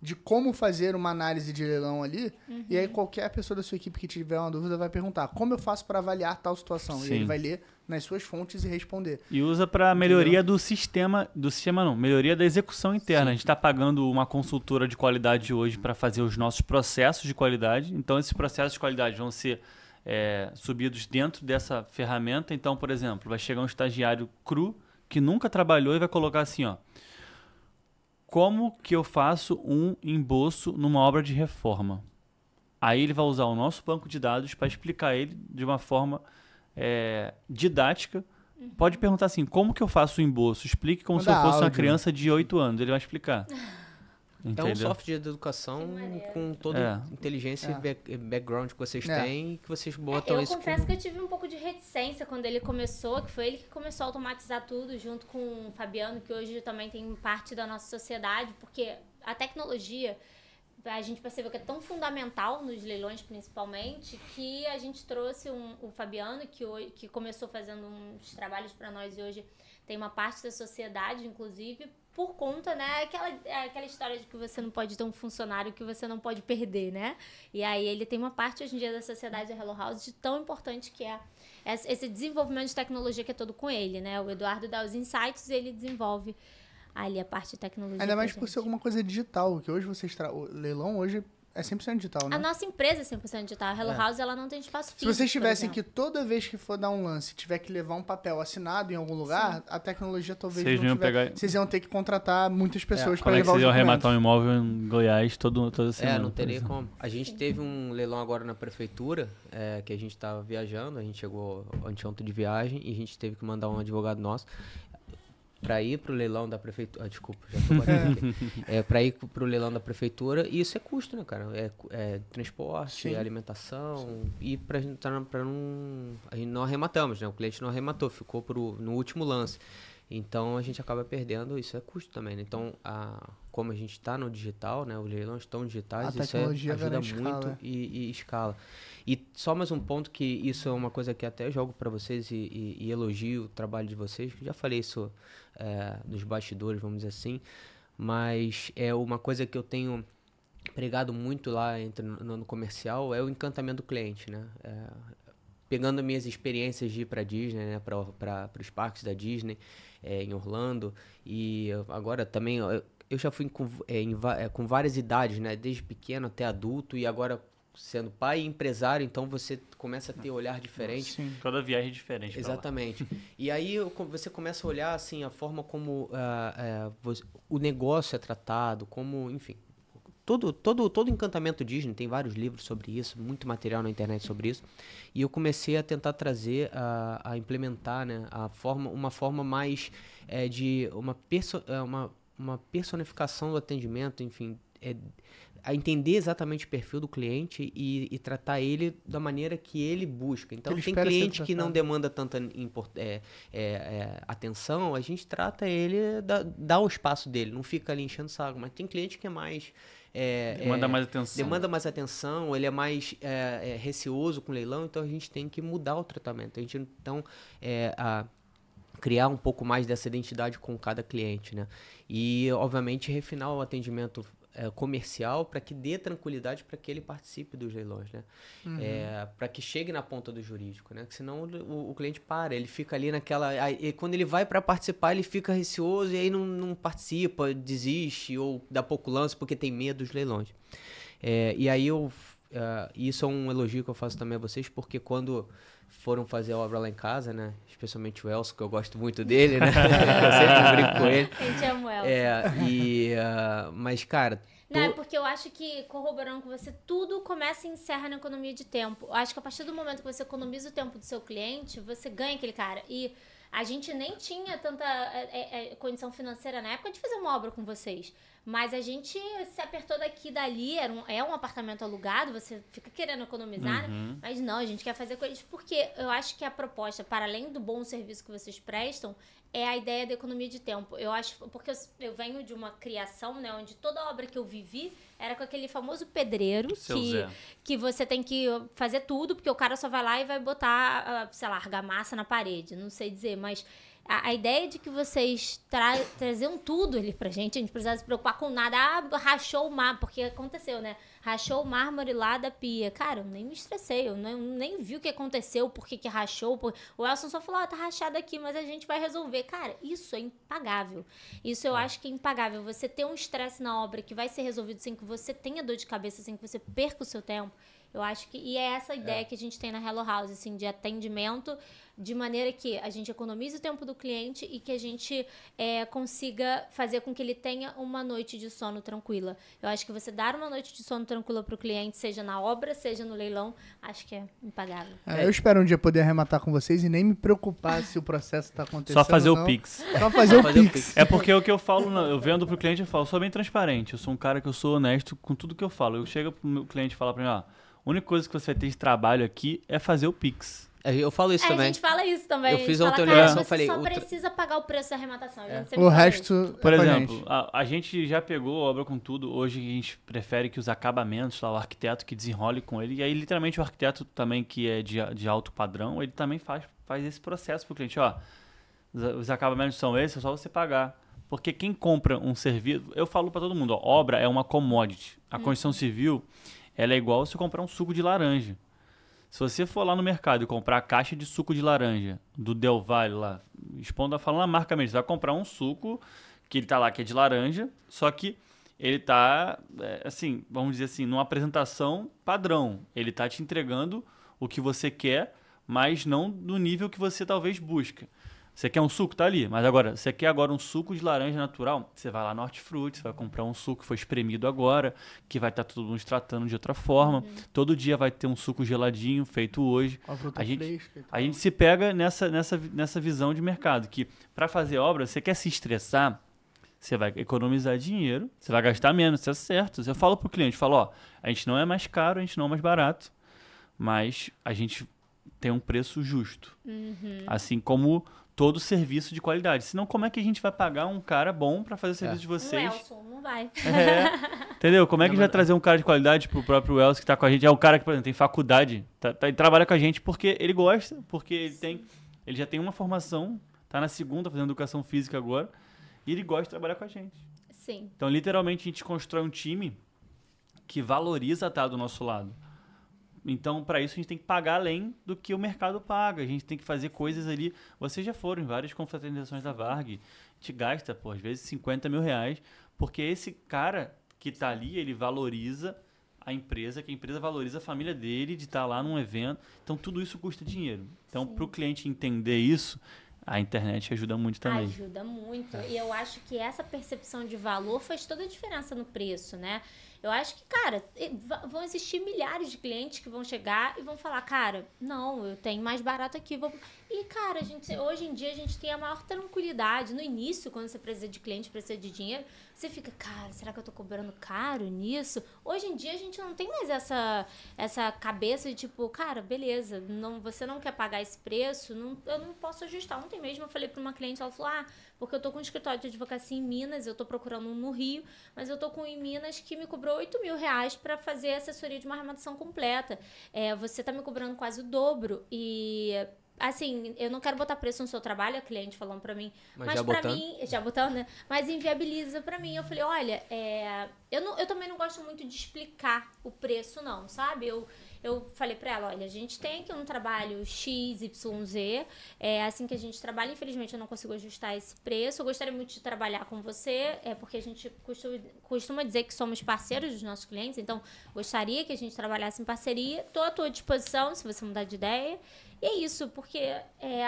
de como fazer uma análise de leilão ali, e aí qualquer pessoa da sua equipe que tiver uma dúvida vai perguntar, como eu faço para avaliar tal situação? Sim. E ele vai ler nas suas fontes e responder. E usa para melhoria do sistema não, melhoria da execução interna. Sim. A gente está pagando uma consultora de qualidade hoje para fazer os nossos processos de qualidade. Então, esses processos de qualidade vão ser subidos dentro dessa ferramenta. Então, por exemplo, vai chegar um estagiário cru que nunca trabalhou e vai colocar assim, como que eu faço um embolso numa obra de reforma? Aí ele vai usar o nosso banco de dados para explicar ele de uma forma didática. Pode perguntar assim, como que eu faço o embolso? Explique como se eu fosse uma criança de 8 anos. Ele vai explicar. Entendeu? É um software de educação com toda a inteligência e background que vocês têm e que vocês botam isso. Eu confesso que eu tive um pouco de reticência quando ele começou, que foi ele que começou a automatizar tudo junto com o Fabiano, que hoje também tem parte da nossa sociedade, porque a tecnologia, a gente percebeu que é tão fundamental nos leilões principalmente, que a gente trouxe o Fabiano, que começou fazendo uns trabalhos para nós e hoje tem uma parte da sociedade, inclusive, por conta, né, aquela história de que você não pode ter um funcionário que você não pode perder, né? E aí ele tem uma parte hoje em dia da sociedade da Hello House de tão importante que é esse desenvolvimento de tecnologia que é todo com ele, né? O Eduardo dá os insights e ele desenvolve ali a parte de tecnologia. Ainda mais por ser alguma coisa digital, que hoje vocês o leilão hoje é 100% digital, né? A nossa empresa é 100% digital. A Hello House, ela não tem espaço físico. Se vocês tivessem por que, toda vez que for dar um lance, tiver que levar um papel assinado em algum lugar, a tecnologia talvez Vocês não iam tiver. pegar- Vocês iam ter que contratar muitas pessoas para Como é que levar vocês os iam documentos. arrematar um imóvel em Goiás toda semana? Não por teria exemplo? como. A gente teve um leilão agora na prefeitura, que a gente estava viajando, a gente chegou anteontem de viagem e a gente teve que mandar um advogado nosso para ir pro leilão da prefeitura. Desculpa, já tô batendo aqui. Para ir pro leilão da prefeitura, e isso é custo, né, cara? É transporte, Sim. alimentação, e pra gente não. A gente não arrematamos, né? O cliente não arrematou, ficou no último lance. Então a gente acaba perdendo, isso é custo também, né? Então, como a gente está no digital, né? Os leilões estão digitais, A isso tecnologia ajuda garante muito escala. e escala. E só mais um ponto que isso é uma coisa que até jogo para vocês e elogio o trabalho de vocês. Já falei isso nos bastidores, vamos dizer assim, mas é uma coisa que eu tenho pregado muito lá no comercial, é o encantamento do cliente, né? Pegando minhas experiências de ir para Disney, né, para os parques da Disney, em Orlando, e agora também eu já fui com várias idades, né, desde pequeno até adulto, e agora sendo pai e empresário, então você começa a ter olhar diferente. Sim. Toda viagem é diferente. pra lá. Exatamente. E aí você começa a olhar assim a forma como o negócio é tratado, como, enfim, todo encantamento Disney, tem vários livros sobre isso, muito material na internet sobre isso, e eu comecei a tentar trazer, a implementar, né, uma forma mais de uma personificação do atendimento, enfim, a entender exatamente o perfil do cliente e tratar ele da maneira que ele busca. Então, Ele tem espera ser cliente que não tratado. demanda tanta atenção, a gente trata ele, dá o espaço dele, não fica ali enchendo o saco. Mas tem cliente que é mais... Demanda mais atenção. Demanda mais atenção, ele é mais receoso com o leilão, então a gente tem que mudar o tratamento. A gente, então, criar um pouco mais dessa identidade com cada cliente, né? E, obviamente, refinar o atendimento comercial para que dê tranquilidade para que ele participe dos leilões, né? Para que chegue na ponta do jurídico, né? Porque senão o cliente ele fica ali naquela... Aí, quando ele vai para participar, ele fica receoso e aí não participa, desiste ou dá pouco lance porque tem medo dos leilões. E aí isso é um elogio que eu faço também a vocês, porque quando foram fazer a obra lá em casa, né? Especialmente o Elcio, que eu gosto muito dele, né? Eu sempre brinco com ele. A gente ama o Elcio. Mas, cara... Não, é porque eu acho que, corroborando com você, tudo começa e encerra na economia de tempo. Eu acho que a partir do momento que você economiza o tempo do seu cliente, você ganha aquele cara. E a gente nem tinha tanta condição financeira na época de fazer uma obra com vocês. Mas a gente se apertou daqui e dali, é um apartamento alugado, você fica querendo economizar, né? Mas não, a gente quer fazer com eles porque eu acho que a proposta, para além do bom serviço que vocês prestam, é a ideia da economia de tempo. Eu acho, porque eu venho de uma criação, né, onde toda obra que eu vivi era com aquele famoso pedreiro que você tem que fazer tudo, porque o cara só vai lá e vai botar, sei lá, argamassa na parede, não sei dizer, mas... A ideia de que vocês traziam tudo ali pra gente, a gente precisava se preocupar com nada. Rachou o mármore, porque aconteceu, né? Rachou o mármore lá da pia. Cara, eu nem me estressei, eu nem vi o que aconteceu, por que rachou. O Elson só falou, tá rachado aqui, mas a gente vai resolver. Cara, isso é impagável. Isso eu acho que é impagável. Você ter um estresse na obra que vai ser resolvido sem que você tenha dor de cabeça, sem que você perca o seu tempo. Eu acho que... E é essa ideia que a gente tem na Hello House, assim, de atendimento, de maneira que a gente economize o tempo do cliente e que a gente consiga fazer com que ele tenha uma noite de sono tranquila. Eu acho que você dar uma noite de sono tranquila para o cliente, seja na obra, seja no leilão, acho que é impagável. Eu espero um dia poder arrematar com vocês e nem me preocupar se o processo está acontecendo. Só fazer ou não. o Pix. Só fazer o Pix. É porque o que eu falo, eu vendo pro cliente, eu falo, sou bem transparente. Eu sou um cara que eu sou honesto com tudo que eu falo. Eu chego pro meu cliente e falo pra mim, a única coisa que você vai ter de trabalho aqui é fazer o Pix. Eu falo isso também. A gente fala isso também. Eu fiz a ontem gente a fala, ligação, você falei, só precisa pagar o preço da arrematação. A gente sempre O fala resto isso. Por é com a exemplo, gente. a gente já pegou obra com tudo. Hoje a gente prefere que os acabamentos, lá, o arquiteto que desenrole com ele. E aí, literalmente, o arquiteto também, que é de alto padrão, ele também faz esse processo pro cliente. Ó, os acabamentos são esses, é só você pagar. Porque quem compra um serviço... Eu falo pra todo mundo, ó, obra é uma commodity. A construção civil, ela é igual você comprar um suco de laranja. Se você for lá no mercado e comprar a caixa de suco de laranja do Del Valle lá, falando a marca mesmo, você vai comprar um suco que ele tá lá, que é de laranja, só que ele tá, assim, vamos dizer assim, numa apresentação padrão. Ele tá te entregando o que você quer, mas não no nível que você talvez busca. Você quer um suco? Tá ali. Mas agora, você quer agora um suco de laranja natural? Você vai lá no Hortifruti, você vai comprar um suco que foi espremido agora, que vai estar todo mundo tratando de outra forma. Todo dia vai ter um suco geladinho, feito hoje. Com a fruta A gente, fresca e tal. a gente se pega nessa visão de mercado, que para fazer obra, você quer se estressar, você vai economizar dinheiro, você vai gastar menos, isso é certo. Eu falo pro cliente, falo, ó, a gente não é mais caro, a gente não é mais barato, mas a gente tem um preço justo. Assim como todo serviço de qualidade. Senão, como é que a gente vai pagar um cara bom para fazer o serviço de O vocês? Elson não vai. Entendeu? Como é que a gente vai trazer um cara de qualidade pro próprio Elson que tá com a gente? É um cara que, por exemplo, tem faculdade, ele trabalha com a gente porque ele gosta, porque ele já tem uma formação, tá na segunda fazendo educação física agora, e ele gosta de trabalhar com a gente. Sim. Então, literalmente, a gente constrói um time que valoriza estar do nosso lado. Então, para isso, a gente tem que pagar além do que o mercado paga. A gente tem que fazer coisas ali. Vocês já foram em várias confraternizações da Varg. A gente gasta, pô, às vezes, 50 mil reais, porque esse cara que tá ali, ele valoriza a empresa, que a empresa valoriza a família dele, de estar lá num evento. Então, tudo isso custa dinheiro. Então, para o cliente entender isso, a internet ajuda muito também. Ajuda muito. E eu acho que essa percepção de valor faz toda a diferença no preço, né? Eu acho que, cara, vão existir milhares de clientes que vão chegar e vão falar, cara, não, eu tenho mais barato aqui. E, cara, hoje em dia a gente tem a maior tranquilidade. No início, quando você precisa de cliente, precisa de dinheiro, você fica, cara, será que eu tô cobrando caro nisso? Hoje em dia a gente não tem mais essa cabeça de tipo, cara, beleza, você não quer pagar esse preço, eu não posso ajustar. Ontem mesmo eu falei pra uma cliente, ela falou, porque eu tô com um escritório de advocacia em Minas, eu tô procurando um no Rio, mas eu tô com um em Minas que me cobrou 8 mil reais pra fazer a assessoria de uma armação completa. Você tá me cobrando quase o dobro e... Assim, eu não quero botar preço no seu trabalho, a cliente falando pra mim, mas pra mim, já botando, né? Mas inviabiliza pra mim. Eu falei, olha, eu também não gosto muito de explicar o preço, não, sabe? Eu falei pra ela, olha, a gente tem aqui um trabalho X, Y, Z, assim que a gente trabalha, infelizmente eu não consigo ajustar esse preço, eu gostaria muito de trabalhar com você, porque a gente costuma dizer que somos parceiros dos nossos clientes, então gostaria que a gente trabalhasse em parceria, tô à tua disposição se você mudar de ideia, e é isso, porque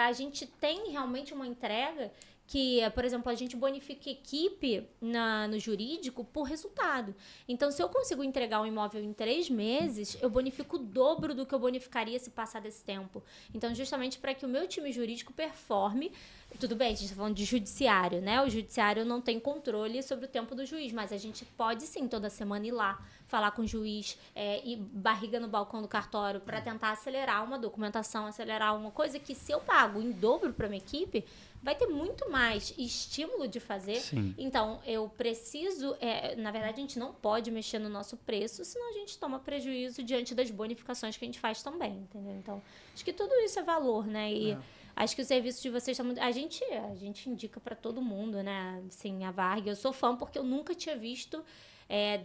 a gente tem realmente uma entrega que, por exemplo, a gente bonifica equipe no jurídico por resultado. Então, se eu consigo entregar um imóvel em 3 meses, eu bonifico o dobro do que eu bonificaria se passar desse tempo. Então, justamente para que o meu time jurídico performe, tudo bem, a gente está falando de judiciário, né? O judiciário não tem controle sobre o tempo do juiz, mas a gente pode sim, toda semana ir lá, falar com o juiz, e barriga no balcão do cartório para tentar acelerar uma documentação, acelerar uma coisa que se eu pago em dobro para minha equipe, vai ter muito mais estímulo de fazer. Sim. Então, eu preciso... na verdade, a gente não pode mexer no nosso preço, senão a gente toma prejuízo diante das bonificações que a gente faz também, entendeu? Então, acho que tudo isso é valor, né? E acho que o serviço de vocês está muito... A gente indica para todo mundo, né? Assim, a Varg. Eu sou fã porque eu nunca tinha visto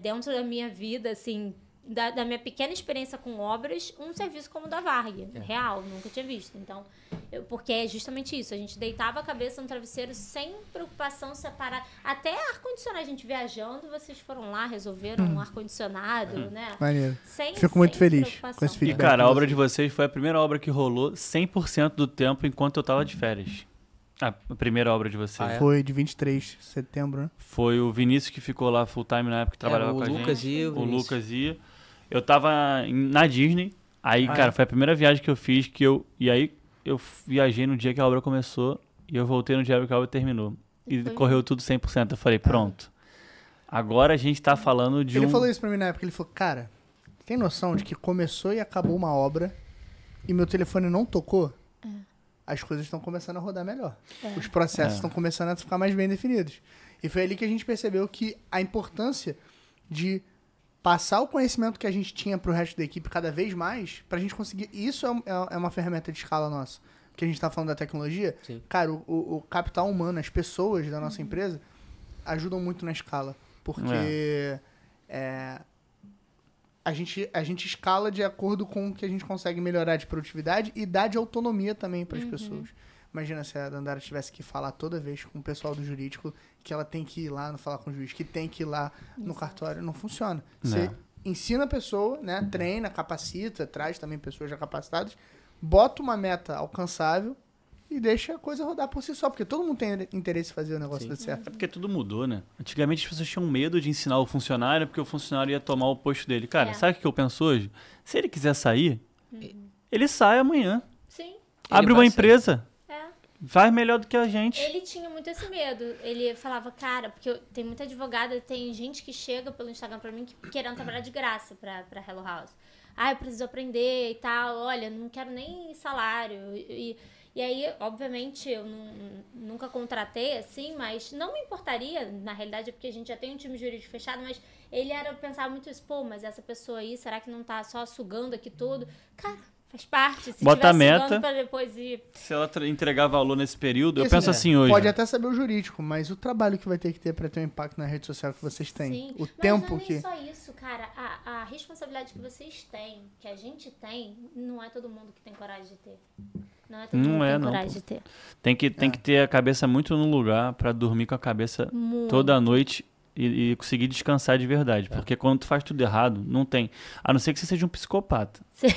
dentro da minha vida, assim... Da minha pequena experiência com obras, um serviço como o da Varg. Real, nunca tinha visto. Então, porque é justamente isso. A gente deitava a cabeça no travesseiro sem preocupação, separar. Até ar-condicionado, a gente viajando, vocês foram lá, resolveram um ar-condicionado, né? Maneiro. Sem Fico muito feliz preocupação. com esse E, feedback. cara, a obra de vocês foi a primeira obra que rolou 100% do tempo enquanto eu tava de férias. A primeira obra de vocês. Foi de 23 de setembro, né? Foi o Vinícius que ficou lá full time na época que trabalhava com a gente. O Lucas ia. Eu tava na Disney, aí, cara, foi a primeira viagem que eu fiz, e aí eu viajei no dia que a obra começou, e eu voltei no dia que a obra terminou. E correu tudo 100%. Eu falei, pronto. Agora a gente tá falando de Ele falou isso pra mim na época, ele falou, cara, tem noção de que começou e acabou uma obra, e meu telefone não tocou? As coisas estão começando a rodar melhor. Os processos estão começando a ficar mais bem definidos. E foi ali que a gente percebeu que a importância de passar o conhecimento que a gente tinha pro resto da equipe cada vez mais, pra gente conseguir... Isso é uma ferramenta de escala nossa. Que a gente tá falando da tecnologia. Sim. Cara, o capital humano, as pessoas da nossa empresa, ajudam muito na escala. Porque a gente escala de acordo com o que a gente consegue melhorar de produtividade e dar de autonomia também para as pessoas. Imagina se a Dandara tivesse que falar toda vez com o pessoal do jurídico que ela tem que ir lá no falar com o juiz, que tem que ir lá no cartório. Não funciona. Você ensina a pessoa, né? Treina, capacita, traz também pessoas já capacitadas, bota uma meta alcançável e deixa a coisa rodar por si só, porque todo mundo tem interesse em fazer o negócio dar certo. É porque tudo mudou, né? Antigamente as pessoas tinham medo de ensinar o funcionário porque o funcionário ia tomar o posto dele. Cara, sabe o que eu penso hoje? Se ele quiser sair, ele sai amanhã. Sim. Abre uma empresa. Faz melhor do que a gente. Ele tinha muito esse medo. Ele falava, cara, porque tem muita advogada, tem gente que chega pelo Instagram pra mim querendo trabalhar de graça pra Hello House. Ah, eu preciso aprender e tal. Olha, não quero nem salário. E aí, obviamente, eu nunca contratei assim, mas não me importaria, na realidade, porque a gente já tem um time jurídico fechado, mas ele pensava muito isso, pô, mas essa pessoa aí, será que não tá só sugando aqui tudo? Cara, faz parte. Se bota a tiver meta, pra depois ir... Se ela entregar valor nesse período, eu assim, penso assim hoje. Pode até saber o jurídico, mas o trabalho que vai ter que ter pra ter um impacto na rede social que vocês têm. Sim, o mas tempo não é que... nem só isso, cara. A responsabilidade que vocês têm, que a gente tem, não é todo mundo que tem coragem de ter. Não é todo mundo que tem coragem de ter. Tem que ter a cabeça muito no lugar pra dormir com a cabeça toda a noite e conseguir descansar de verdade. Porque quando tu faz tudo errado, não tem. A não ser que você seja um psicopata. Sim.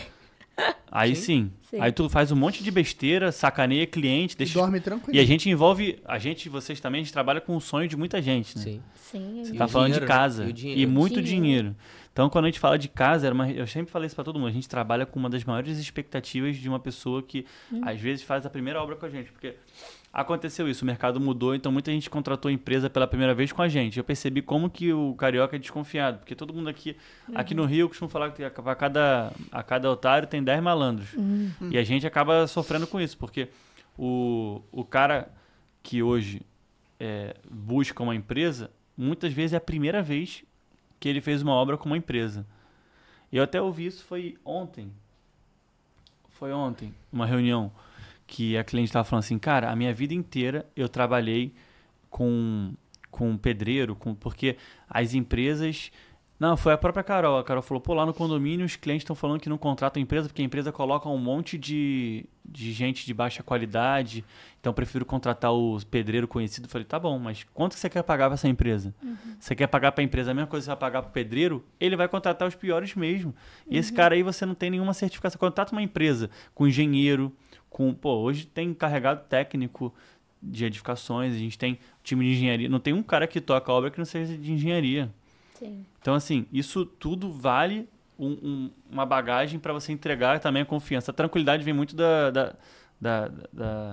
Aí sim. Aí tu faz um monte de besteira, sacaneia cliente, deixa... Dorme tranquilo. E a gente envolve, vocês também, a gente trabalha com o sonho de muita gente, né? Sim. Sim. Você tá falando de casa. E muito dinheiro. Então, quando a gente fala de casa, eu sempre falei isso pra todo mundo, a gente trabalha com uma das maiores expectativas de uma pessoa que, às vezes, faz a primeira obra com a gente. Porque aconteceu isso, o mercado mudou, então muita gente contratou a empresa pela primeira vez com a gente. Eu percebi como que o carioca é desconfiado, porque todo mundo aqui no Rio, eu costumo falar que a cada otário tem 10 malandros. E a gente acaba sofrendo com isso, porque o cara que hoje busca uma empresa, muitas vezes é a primeira vez que ele fez uma obra com uma empresa. Eu até ouvi isso, foi ontem, uma reunião, que a cliente estava falando assim, cara, a minha vida inteira eu trabalhei com pedreiro, porque as empresas... Não, foi a própria Carol. A Carol falou, pô, lá no condomínio os clientes estão falando que não contratam a empresa porque a empresa coloca um monte de gente de baixa qualidade, então eu prefiro contratar o pedreiro conhecido. Eu falei, tá bom, mas quanto que você quer pagar para essa empresa? Você quer pagar para a empresa a mesma coisa que você vai pagar para o pedreiro? Ele vai contratar os piores mesmo. E esse cara aí você não tem nenhuma certificação. Contrata uma empresa com engenheiro, hoje tem encarregado técnico de edificações, a gente tem time de engenharia. Não tem um cara que toca a obra que não seja de engenharia. Sim. Então, assim, isso tudo vale uma bagagem para você entregar também a confiança. A tranquilidade vem muito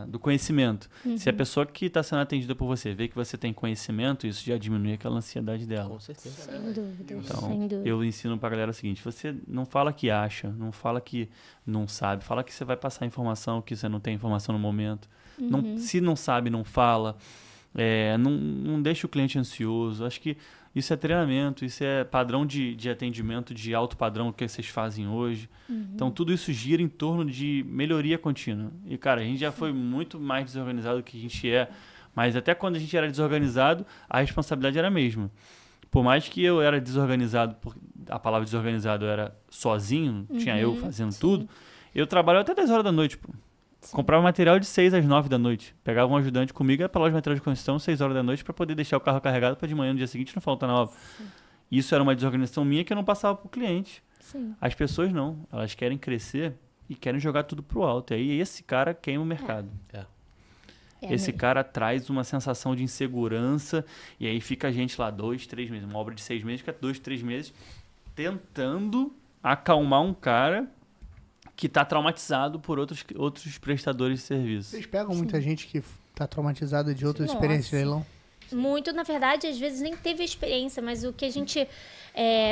do conhecimento. Se a pessoa que está sendo atendida por você vê que você tem conhecimento, isso já diminui aquela ansiedade dela. Com certeza. Sem dúvida. Então, sem dúvida. eu ensino pra galera o seguinte, você não fala que acha, não fala que não sabe, fala que você vai passar informação, que você não tem informação no momento. Se não sabe, não fala. Não deixa o cliente ansioso. Acho que isso é treinamento, isso é padrão de atendimento de alto padrão que vocês fazem hoje. Então, tudo isso gira em torno de melhoria contínua. E, cara, a gente já foi muito mais desorganizado do que a gente é, mas até quando a gente era desorganizado, a responsabilidade era a mesma. Por mais que eu era desorganizado, a palavra desorganizado era sozinho, tinha eu fazendo tudo, eu trabalhava até 10 horas da noite, pô. Comprava material de 6 às 9 da noite. Pegava um ajudante comigo, ia pra loja de material de construção 6 horas da noite para poder deixar o carro carregado para de manhã no dia seguinte não faltar na obra. Isso era uma desorganização minha que eu não passava pro cliente. Sim. As pessoas não. Elas querem crescer e querem jogar tudo pro alto. E aí esse cara queima o mercado. Esse cara traz uma sensação de insegurança e aí fica a gente lá 2, 3 meses. Uma obra de 6 meses, fica 2, 3 meses tentando acalmar um cara que está traumatizado por outros prestadores de serviço. Vocês pegam muita gente que está traumatizada de outras experiências de leilão? Muito, na verdade, às vezes nem teve experiência, mas o que a gente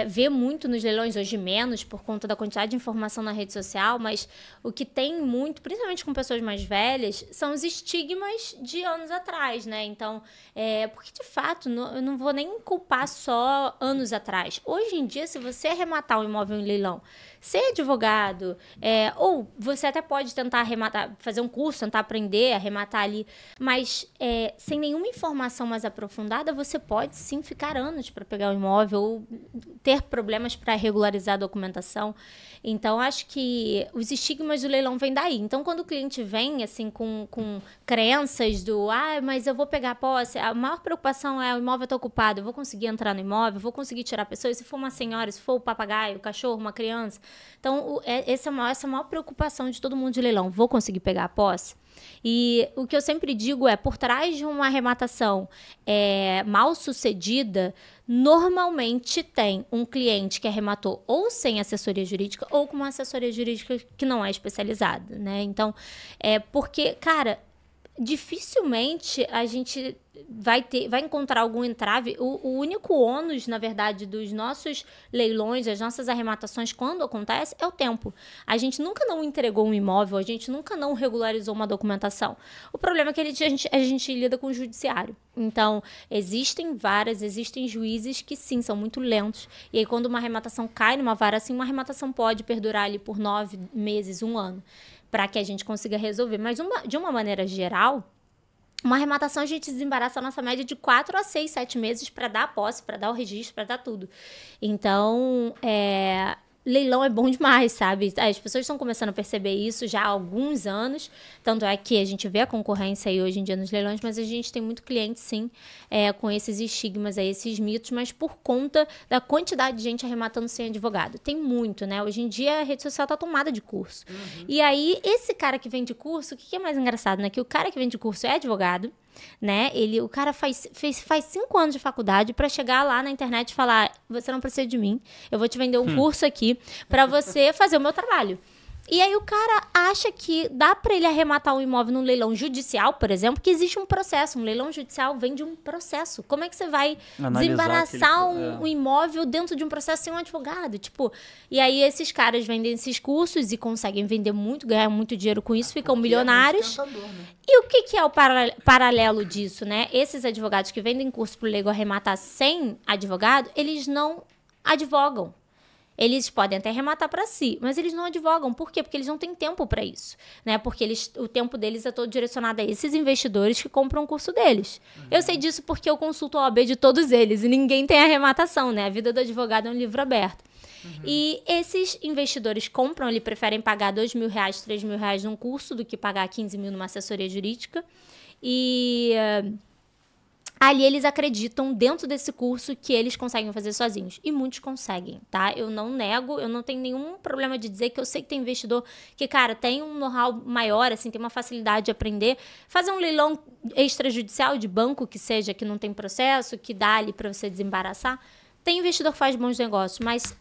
vê muito nos leilões, hoje menos, por conta da quantidade de informação na rede social, mas o que tem muito, principalmente com pessoas mais velhas, são os estigmas de anos atrás, né? Então, porque de fato, eu não vou nem culpar só anos atrás. Hoje em dia, se você arrematar um imóvel em leilão ser advogado, ou você até pode tentar arrematar, fazer um curso, tentar aprender, arrematar ali, mas sem nenhuma informação mais aprofundada, você pode sim ficar anos para pegar o imóvel, ou ter problemas para regularizar a documentação. Então, acho que os estigmas do leilão vêm daí. Então, quando o cliente vem, assim, com crenças do, mas eu vou pegar a posse, a maior preocupação é o imóvel está ocupado, eu vou conseguir entrar no imóvel, vou conseguir tirar pessoas, se for uma senhora, se for o papagaio, o cachorro, uma criança. Então, essa é a maior preocupação de todo mundo de leilão, vou conseguir pegar a posse? E o que eu sempre digo é, por trás de uma arrematação mal sucedida, normalmente tem um cliente que arrematou ou sem assessoria jurídica ou com uma assessoria jurídica que não é especializada, né? Então, porque, cara, dificilmente a gente vai encontrar algum entrave. O único ônus, na verdade, dos nossos leilões, das nossas arrematações, quando acontece, é o tempo. A gente nunca não entregou um imóvel, a gente nunca não regularizou uma documentação. O problema é que a gente lida com o judiciário. Então, existem juízes que, sim, são muito lentos. E aí, quando uma arrematação cai numa vara assim, uma arrematação pode perdurar ali por 9 meses, 1 ano, para que a gente consiga resolver. Mas, de uma maneira geral, uma arrematação a gente desembaraça a nossa média de 4 a 6, 7 meses para dar a posse, para dar o registro, para dar tudo. Então, leilão é bom demais, sabe? As pessoas estão começando a perceber isso já há alguns anos, tanto é que a gente vê a concorrência aí hoje em dia nos leilões, mas a gente tem muito cliente, sim, com esses estigmas aí, esses mitos, mas por conta da quantidade de gente arrematando sem advogado. Tem muito, né? Hoje em dia a rede social tá tomada de curso. Uhum. E aí, esse cara que vende curso, o que é mais engraçado, né? Que o cara que vende curso é advogado, né? O cara faz 5 anos de faculdade para chegar lá na internet e falar: você não precisa de mim, eu vou te vender um curso aqui para você fazer o meu trabalho. E aí o cara acha que dá para ele arrematar um imóvel num leilão judicial, por exemplo, que existe um processo. Um leilão judicial vem de um processo. Como é que você vai desembaraçar um imóvel dentro de um processo sem um advogado? Tipo, e aí esses caras vendem esses cursos e conseguem vender muito, ganhar muito dinheiro com isso, ficam milionários. É muito tentador, né? E o que é o paralelo disso, né? Esses advogados que vendem curso pro leigo arrematar sem advogado, eles não advogam. Eles podem até arrematar para si, mas eles não advogam. Por quê? Porque eles não têm tempo para isso, né? Porque o tempo deles é todo direcionado a esses investidores que compram o curso deles. Uhum. Eu sei disso porque eu consulto a OAB de todos eles e ninguém tem arrematação, né? A vida do advogado é um livro aberto. Uhum. E esses investidores compram, eles preferem pagar R$2.000, R$3.000 num curso do que pagar 15 mil numa assessoria jurídica. E ali eles acreditam, dentro desse curso, que eles conseguem fazer sozinhos. E muitos conseguem, tá? Eu não nego, eu não tenho nenhum problema de dizer que eu sei que tem investidor que, cara, tem um know-how maior, assim, tem uma facilidade de aprender. Fazer um leilão extrajudicial de banco, que seja, que não tem processo, que dá ali para você desembaraçar. Tem investidor que faz bons negócios, mas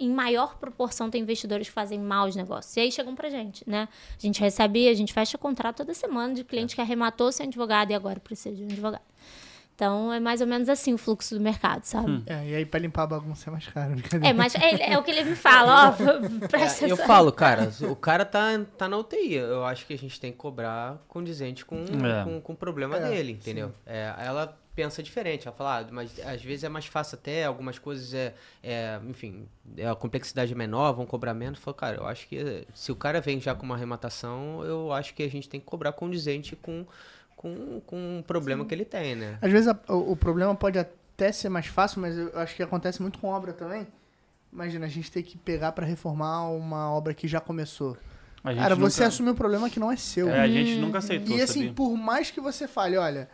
em maior proporção tem investidores que fazem maus negócios. E aí chegam pra gente, né? A gente fecha contrato toda semana de cliente que arrematou sem advogado e agora precisa de um advogado. Então, é mais ou menos assim o fluxo do mercado, sabe? E aí pra limpar a bagunça é mais caro. Mas é o que ele me fala, eu falo, cara, o cara tá na UTI. Eu acho que a gente tem que cobrar condizente com o problema dele, entendeu? Ela pensa diferente, ela fala, mas às vezes é mais fácil até, algumas coisas enfim, a complexidade é menor, vão cobrar menos. Fala, cara, eu acho que se o cara vem já com uma arrematação, eu acho que a gente tem que cobrar condizente com o problema que ele tem, né? Às vezes o problema pode até ser mais fácil, mas eu acho que acontece muito com obra também. Imagina, a gente ter que pegar pra reformar uma obra que já começou. Cara, você assumiu um problema que não é seu. A gente nunca aceitou, e assim, sabia? por mais que você fale, olha,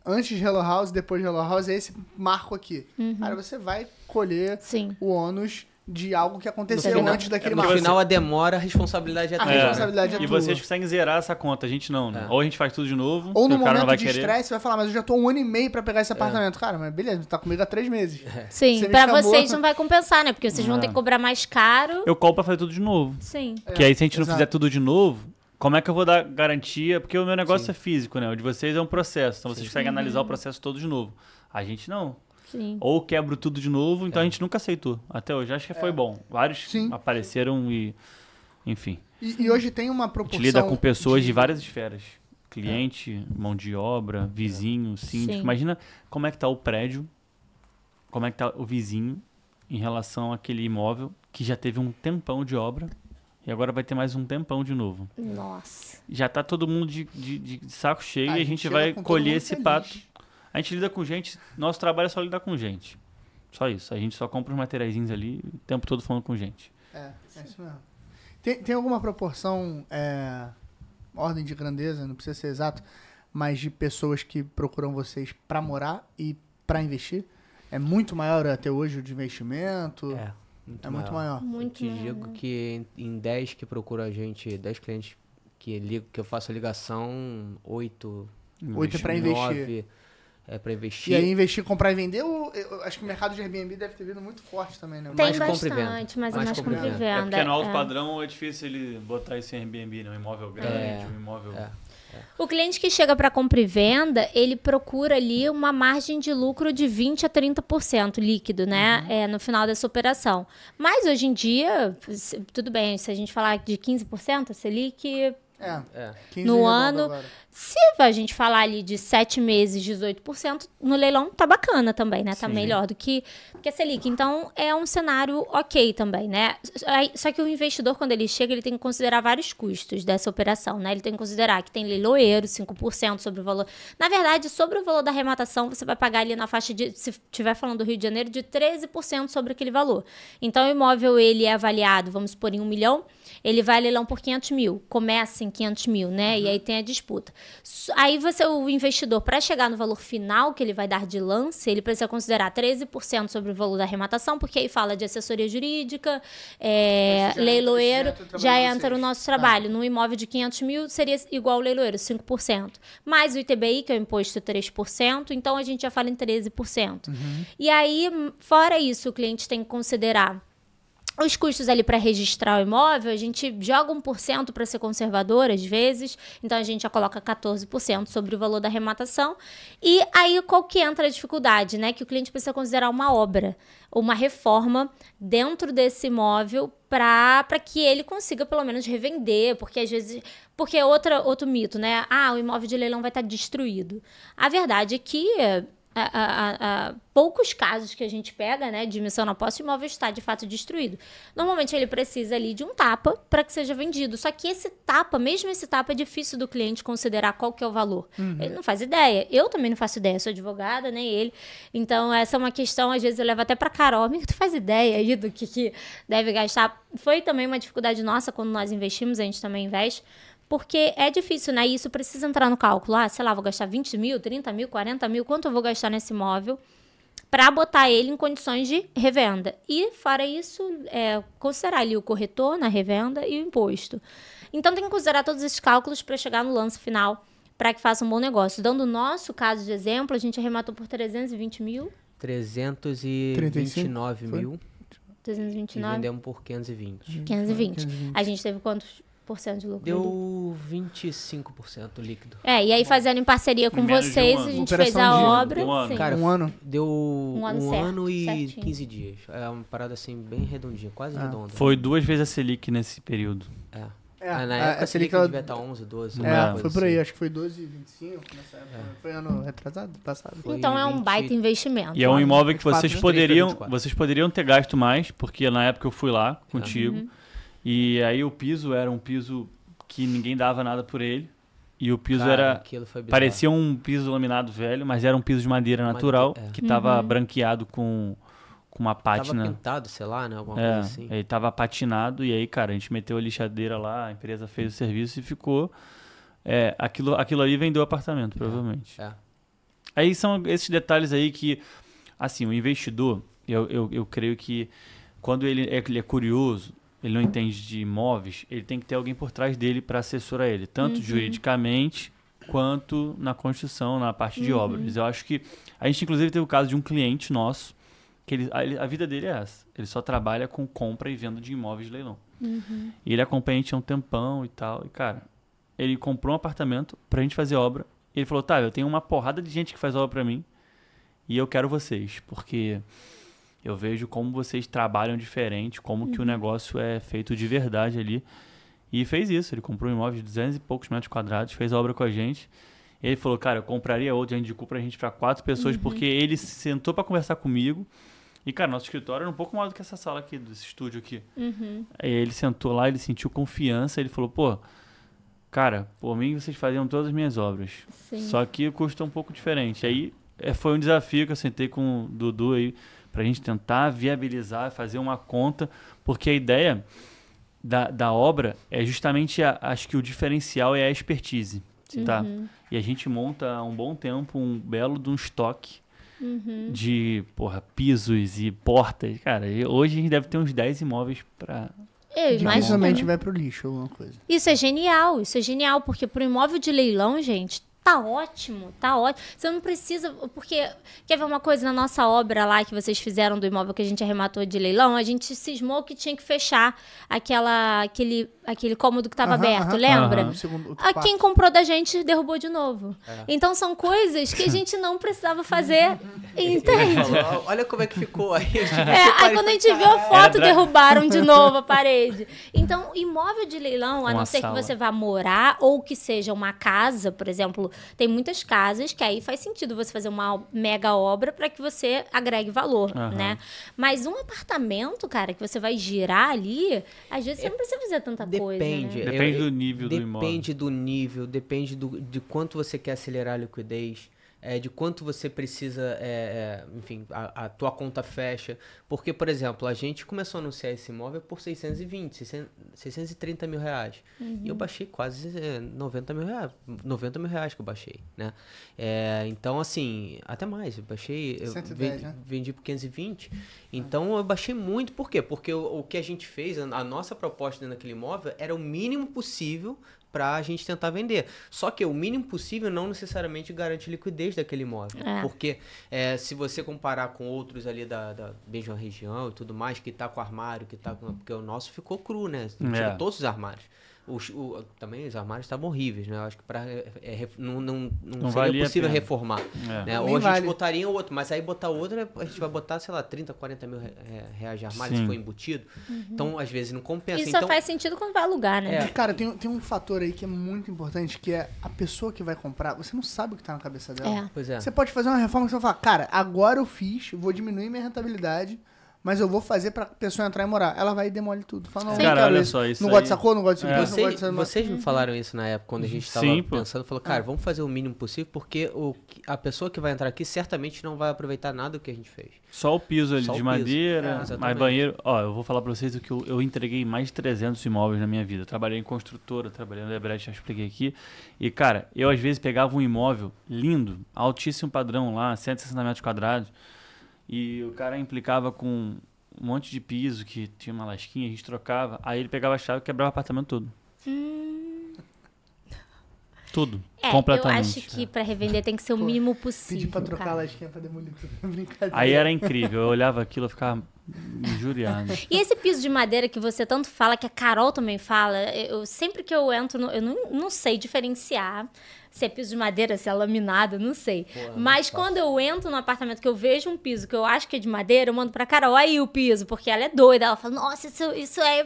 antes de Hello House, depois de Hello House, é esse marco aqui. Uhum. Cara, você vai colher o ônus de algo que aconteceu antes daquele marco. No final, a demora, a responsabilidade é tua. A responsabilidade é tua. E vocês conseguem zerar essa conta, a gente não, né? Ou a gente faz tudo de novo, ou no o cara não vai momento de querer. estresse, você vai falar, mas eu já tô 1 ano e meio pra pegar esse apartamento. Cara, mas beleza, tá comigo há 3 meses. Sim, pra vocês não vai compensar, né? Porque vocês vão ter que cobrar mais caro. Eu cobro pra fazer tudo de novo. Sim. Que aí, se a gente não fizer tudo de novo, como é que eu vou dar garantia? Porque o meu negócio é físico, né? O de vocês é um processo. Então vocês conseguem analisar o processo todo de novo. A gente não. Sim. Ou quebro tudo de novo, então a gente nunca aceitou. Até hoje, acho que foi bom. Vários apareceram e... Enfim. E hoje tem uma A proporção... gente lida com pessoas de várias esferas. Cliente, mão de obra, vizinho, síndico. Sim. Imagina como é que tá o prédio, como é que tá o vizinho em relação àquele imóvel que já teve um tempão de obra e agora vai ter mais um tempão de novo. Nossa. Já tá todo mundo de saco cheio e a gente chega vai com todo colher mundo esse feliz. pato. A gente lida com gente, nosso trabalho é só lidar com gente. Só isso. A gente só compra os materiaizinhos ali o tempo todo falando com gente. É isso mesmo. Tem alguma proporção, ordem de grandeza, não precisa ser exato, mas de pessoas que procuram vocês para morar e para investir? É muito maior até hoje o de investimento? É Muito maior. Muito Eu te digo que em 10 que procuram a gente, 10 clientes que eu faço a ligação, 8 8 é para investir. 9 é para investir. E aí investir, comprar e vender, eu acho que o mercado de Airbnb deve ter vindo muito forte também, né? Tem Mais compra e venda. bastante, mas é Mais mais compra e compra e venda. venda. É porque no alto padrão é difícil ele botar isso em Airbnb, né? Um imóvel grande, um imóvel... O cliente que chega para compra e venda, ele procura ali uma margem de lucro de 20% a 30% líquido, né? No final dessa operação. Mas hoje em dia, tudo bem, se a gente falar de 15%, a Selic, 15 no redondo ano, agora. se a gente falar ali de 7 meses, 18%, no leilão tá bacana também, né? Tá Sim. melhor do que a Selic. Então, é um cenário ok também, né? Só que o investidor, quando ele chega, ele tem que considerar vários custos dessa operação, né? Ele tem que considerar que tem leiloeiro, 5% sobre o valor. Na verdade, sobre o valor da arrematação, você vai pagar ali na faixa de, se estiver falando do Rio de Janeiro, de 13% sobre aquele valor. Então, o imóvel, ele é avaliado, vamos supor, em 1 milhão, ele vai leilão por 500 mil. Começa em 500 mil, né? E aí tem a disputa. Aí o investidor, para chegar no valor final que ele vai dar de lance, ele precisa considerar 13% sobre o valor da arrematação, porque aí fala de assessoria jurídica, leiloeiro, já entra o nosso trabalho. Num imóvel de 500 mil, seria igual ao leiloeiro, 5%. Mais o ITBI, que é o imposto 3%, então a gente já fala em 13%. E aí, fora isso, o cliente tem que considerar os custos ali para registrar o imóvel, a gente joga 1% para ser conservador, às vezes. Então, a gente já coloca 14% sobre o valor da arrematação. E aí, qual que entra a dificuldade, né? Que o cliente precisa considerar uma obra, uma reforma dentro desse imóvel para que ele consiga, pelo menos, revender. Porque, às vezes... Porque é outro mito, né? O imóvel de leilão vai estar destruído. A verdade é que... poucos casos que a gente pega, né, de missão na posse, o imóvel está de fato destruído. Normalmente ele precisa ali de um tapa para que seja vendido. Só que mesmo esse tapa, é difícil do cliente considerar qual que é o valor. Ele não faz ideia. Eu também não faço ideia, sou advogada, nem ele. Então, essa é uma questão, às vezes eu levo até para Carol, amigo, tu faz ideia aí do que deve gastar? Foi também uma dificuldade nossa quando nós investimos, a gente também investe. Porque é difícil, né? E isso precisa entrar no cálculo. Sei lá, vou gastar 20 mil, 30 mil, 40 mil. Quanto eu vou gastar nesse imóvel para botar ele em condições de revenda? E, fora isso, considerar ali o corretor na revenda e o imposto. Então, tem que considerar todos esses cálculos para chegar no lance final, para que faça um bom negócio. Dando o nosso caso de exemplo, a gente arrematou por 320 mil. 329 mil. 329. E vendemos por 520. 520. A gente teve quantos % de lucro? Deu 25% líquido. E aí fazendo em parceria com Menos de vocês, um ano. a gente Operação fez a de obra. um ano. sim. Cara, Um ano? Deu Um ano certo, ano e certinho. 15 dias. É uma parada assim, bem redondinha, quase redonda. Foi 2 vezes a Selic nesse período. Na época a Selic ela- devia estar 11, 12. foi por aí, acho que foi 12,25 nessa época. Foi ano retrasado, passado. Foi Então é um 20. baita investimento. E é um imóvel que 24, vocês né? poderiam, 24. vocês poderiam ter gasto mais, porque na época eu fui lá contigo. E aí o piso era um piso que ninguém dava nada por ele. E o piso Cara, aquilo foi bizarro. parecia um piso laminado velho, mas era um piso de madeira natural, que estava branqueado com uma pátina. Tava pintado, sei lá, né? Alguma coisa assim. Ele tava patinado e aí, cara, a gente meteu a lixadeira lá, a empresa fez o serviço e ficou... aquilo ali vendeu o apartamento, provavelmente. Aí são esses detalhes aí que, assim, o investidor, eu creio que quando ele é curioso, ele não entende de imóveis, ele tem que ter alguém por trás dele para assessorar ele, tanto juridicamente quanto na construção, na parte de obras. Eu acho que a gente, inclusive, teve o caso de um cliente nosso, que a vida dele é essa. Ele só trabalha com compra e venda de imóveis de leilão. E ele acompanha a gente há um tempão e tal. E, cara, ele comprou um apartamento pra gente fazer obra. E ele falou, eu tenho uma porrada de gente que faz obra pra mim e eu quero vocês, porque eu vejo como vocês trabalham diferente, como que o negócio é feito de verdade ali. E fez isso. Ele comprou um imóvel de 200 e poucos metros quadrados, fez a obra com a gente. E ele falou, cara, eu compraria outro, já indicou pra gente pra 4 pessoas, porque ele se sentou pra conversar comigo. E, cara, nosso escritório era um pouco maior do que essa sala aqui, desse estúdio aqui. Uhum. Aí ele sentou lá, ele sentiu confiança, ele falou, pô, cara, por mim vocês faziam todas as minhas obras. Sim. Só que o custo é um pouco diferente. Aí foi um desafio que eu sentei com o Dudu aí, pra gente tentar viabilizar, fazer uma conta, porque a ideia da obra é justamente, acho que o diferencial é a expertise, tá? E a gente monta há um bom tempo um belo de um estoque de, pisos e portas. Cara, hoje a gente deve ter uns 10 imóveis pra... Dificilmente vai pro lixo alguma coisa. Isso é genial, porque pro imóvel de leilão, gente, tá ótimo. Você não precisa, porque, quer ver uma coisa, na nossa obra lá que vocês fizeram do imóvel que a gente arrematou de leilão, a gente cismou que tinha que fechar aquele cômodo que estava aberto, lembra? Quem comprou da gente derrubou de novo. Então são coisas que a gente não precisava fazer, entende? Olha como é que ficou aí. Aí quando a gente viu a foto, derrubaram de novo a parede. Então, imóvel de leilão, a não ser que você vá morar ou que seja uma casa, por exemplo, tem muitas casas que aí faz sentido você fazer uma mega obra para que você agregue valor, né? Mas um apartamento, cara, que você vai girar ali, às vezes você não precisa fazer tanta coisa, né? Depende do nível do imóvel. Depende do nível, depende de quanto você quer acelerar a liquidez. De quanto você precisa, enfim, a tua conta fecha. Porque, por exemplo, a gente começou a anunciar esse imóvel por 630 mil reais. E eu baixei quase 90 mil reais. 90 mil reais que eu baixei, né? Então, assim, até mais. Eu baixei... 110, né? Vendi por 520. Então, eu baixei muito. Por quê? Porque o que a gente fez, a nossa proposta dentro daquele imóvel era o mínimo possível para a gente tentar vender. Só que o mínimo possível não necessariamente garante liquidez daquele imóvel. Porque se você comparar com outros ali da mesma região e tudo mais, que tá com armário, porque o nosso ficou cru, né? Tirou todos os armários. Também os armários estavam horríveis, né? Eu acho que não seria possível reformar. Né? Ou a gente botaria outro, mas aí botar outro, a gente vai botar, sei lá, 30, 40 mil reais de armário se for embutido. Então, às vezes, não compensa. Isso só faz sentido quando vai alugar, né? Cara, tem um fator aí que é muito importante, que é a pessoa que vai comprar, você não sabe o que tá na cabeça dela. Pois é. Você pode fazer uma reforma que você vai falar, cara, agora eu vou diminuir minha rentabilidade, mas eu vou fazer pra pessoa entrar e morar. Ela vai e demole tudo. Fala, não, cara, olha isso. só, isso não aí... gosta de sacou, não gosta de não gosta de... Vocês me falaram isso na época, quando a gente tava pensando. Falou, cara, vamos fazer o mínimo possível, porque a pessoa que vai entrar aqui certamente não vai aproveitar nada do que a gente fez. Só o piso ali de madeira, mais banheiro. Ó, eu vou falar pra vocês o que eu entreguei mais de 300 imóveis na minha vida. Eu trabalhei em construtora, trabalhei no Debrecht, já expliquei aqui. E, cara, eu às vezes pegava um imóvel lindo, altíssimo padrão lá, 160 metros quadrados, e o cara implicava com um monte de piso que tinha uma lasquinha, a gente trocava. Aí ele pegava a chave e quebrava o apartamento todo. Tudo. Completamente. Eu acho que pra revender tem que ser o mínimo possível. Pedir pra trocar a lasquinha pra demolir tudo. Brincadeira. Aí era incrível. Eu olhava aquilo e ficava injuriado. E esse piso de madeira que você tanto fala, que a Carol também fala, sempre que eu entro, eu não sei diferenciar se é piso de madeira, se é laminado, não sei. Mas quando eu entro no apartamento que eu vejo um piso que eu acho que é de madeira, eu mando pra Carol, aí o piso, porque ela é doida. Ela fala, nossa, isso é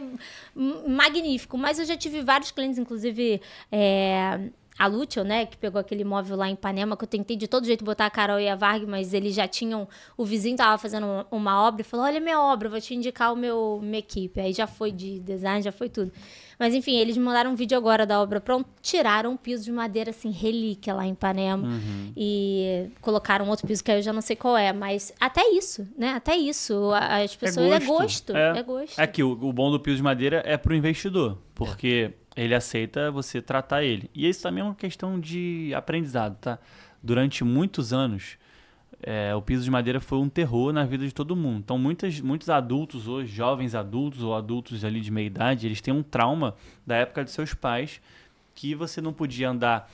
magnífico. Mas eu já tive vários clientes, inclusive... a Lúcio, né, que pegou aquele imóvel lá em Ipanema, que eu tentei de todo jeito botar a Carol e a Varg, mas eles já tinham... O vizinho tava fazendo uma obra e falou, olha minha obra, vou te indicar minha equipe. Aí já foi de design, já foi tudo. Mas enfim, eles me mandaram um vídeo agora da obra pronto, tiraram um piso de madeira, assim, relíquia lá em Ipanema. E colocaram outro piso que eu já não sei qual é, mas até isso, né? Até isso, as pessoas... É gosto. É que o bom do piso de madeira é pro investidor, porque... ele aceita você tratar ele. E isso também é uma questão de aprendizado, tá? Durante muitos anos, o piso de madeira foi um terror na vida de todo mundo. Então, muitos adultos hoje, jovens adultos ou adultos ali de meia idade, eles têm um trauma da época de seus pais, que você não podia andar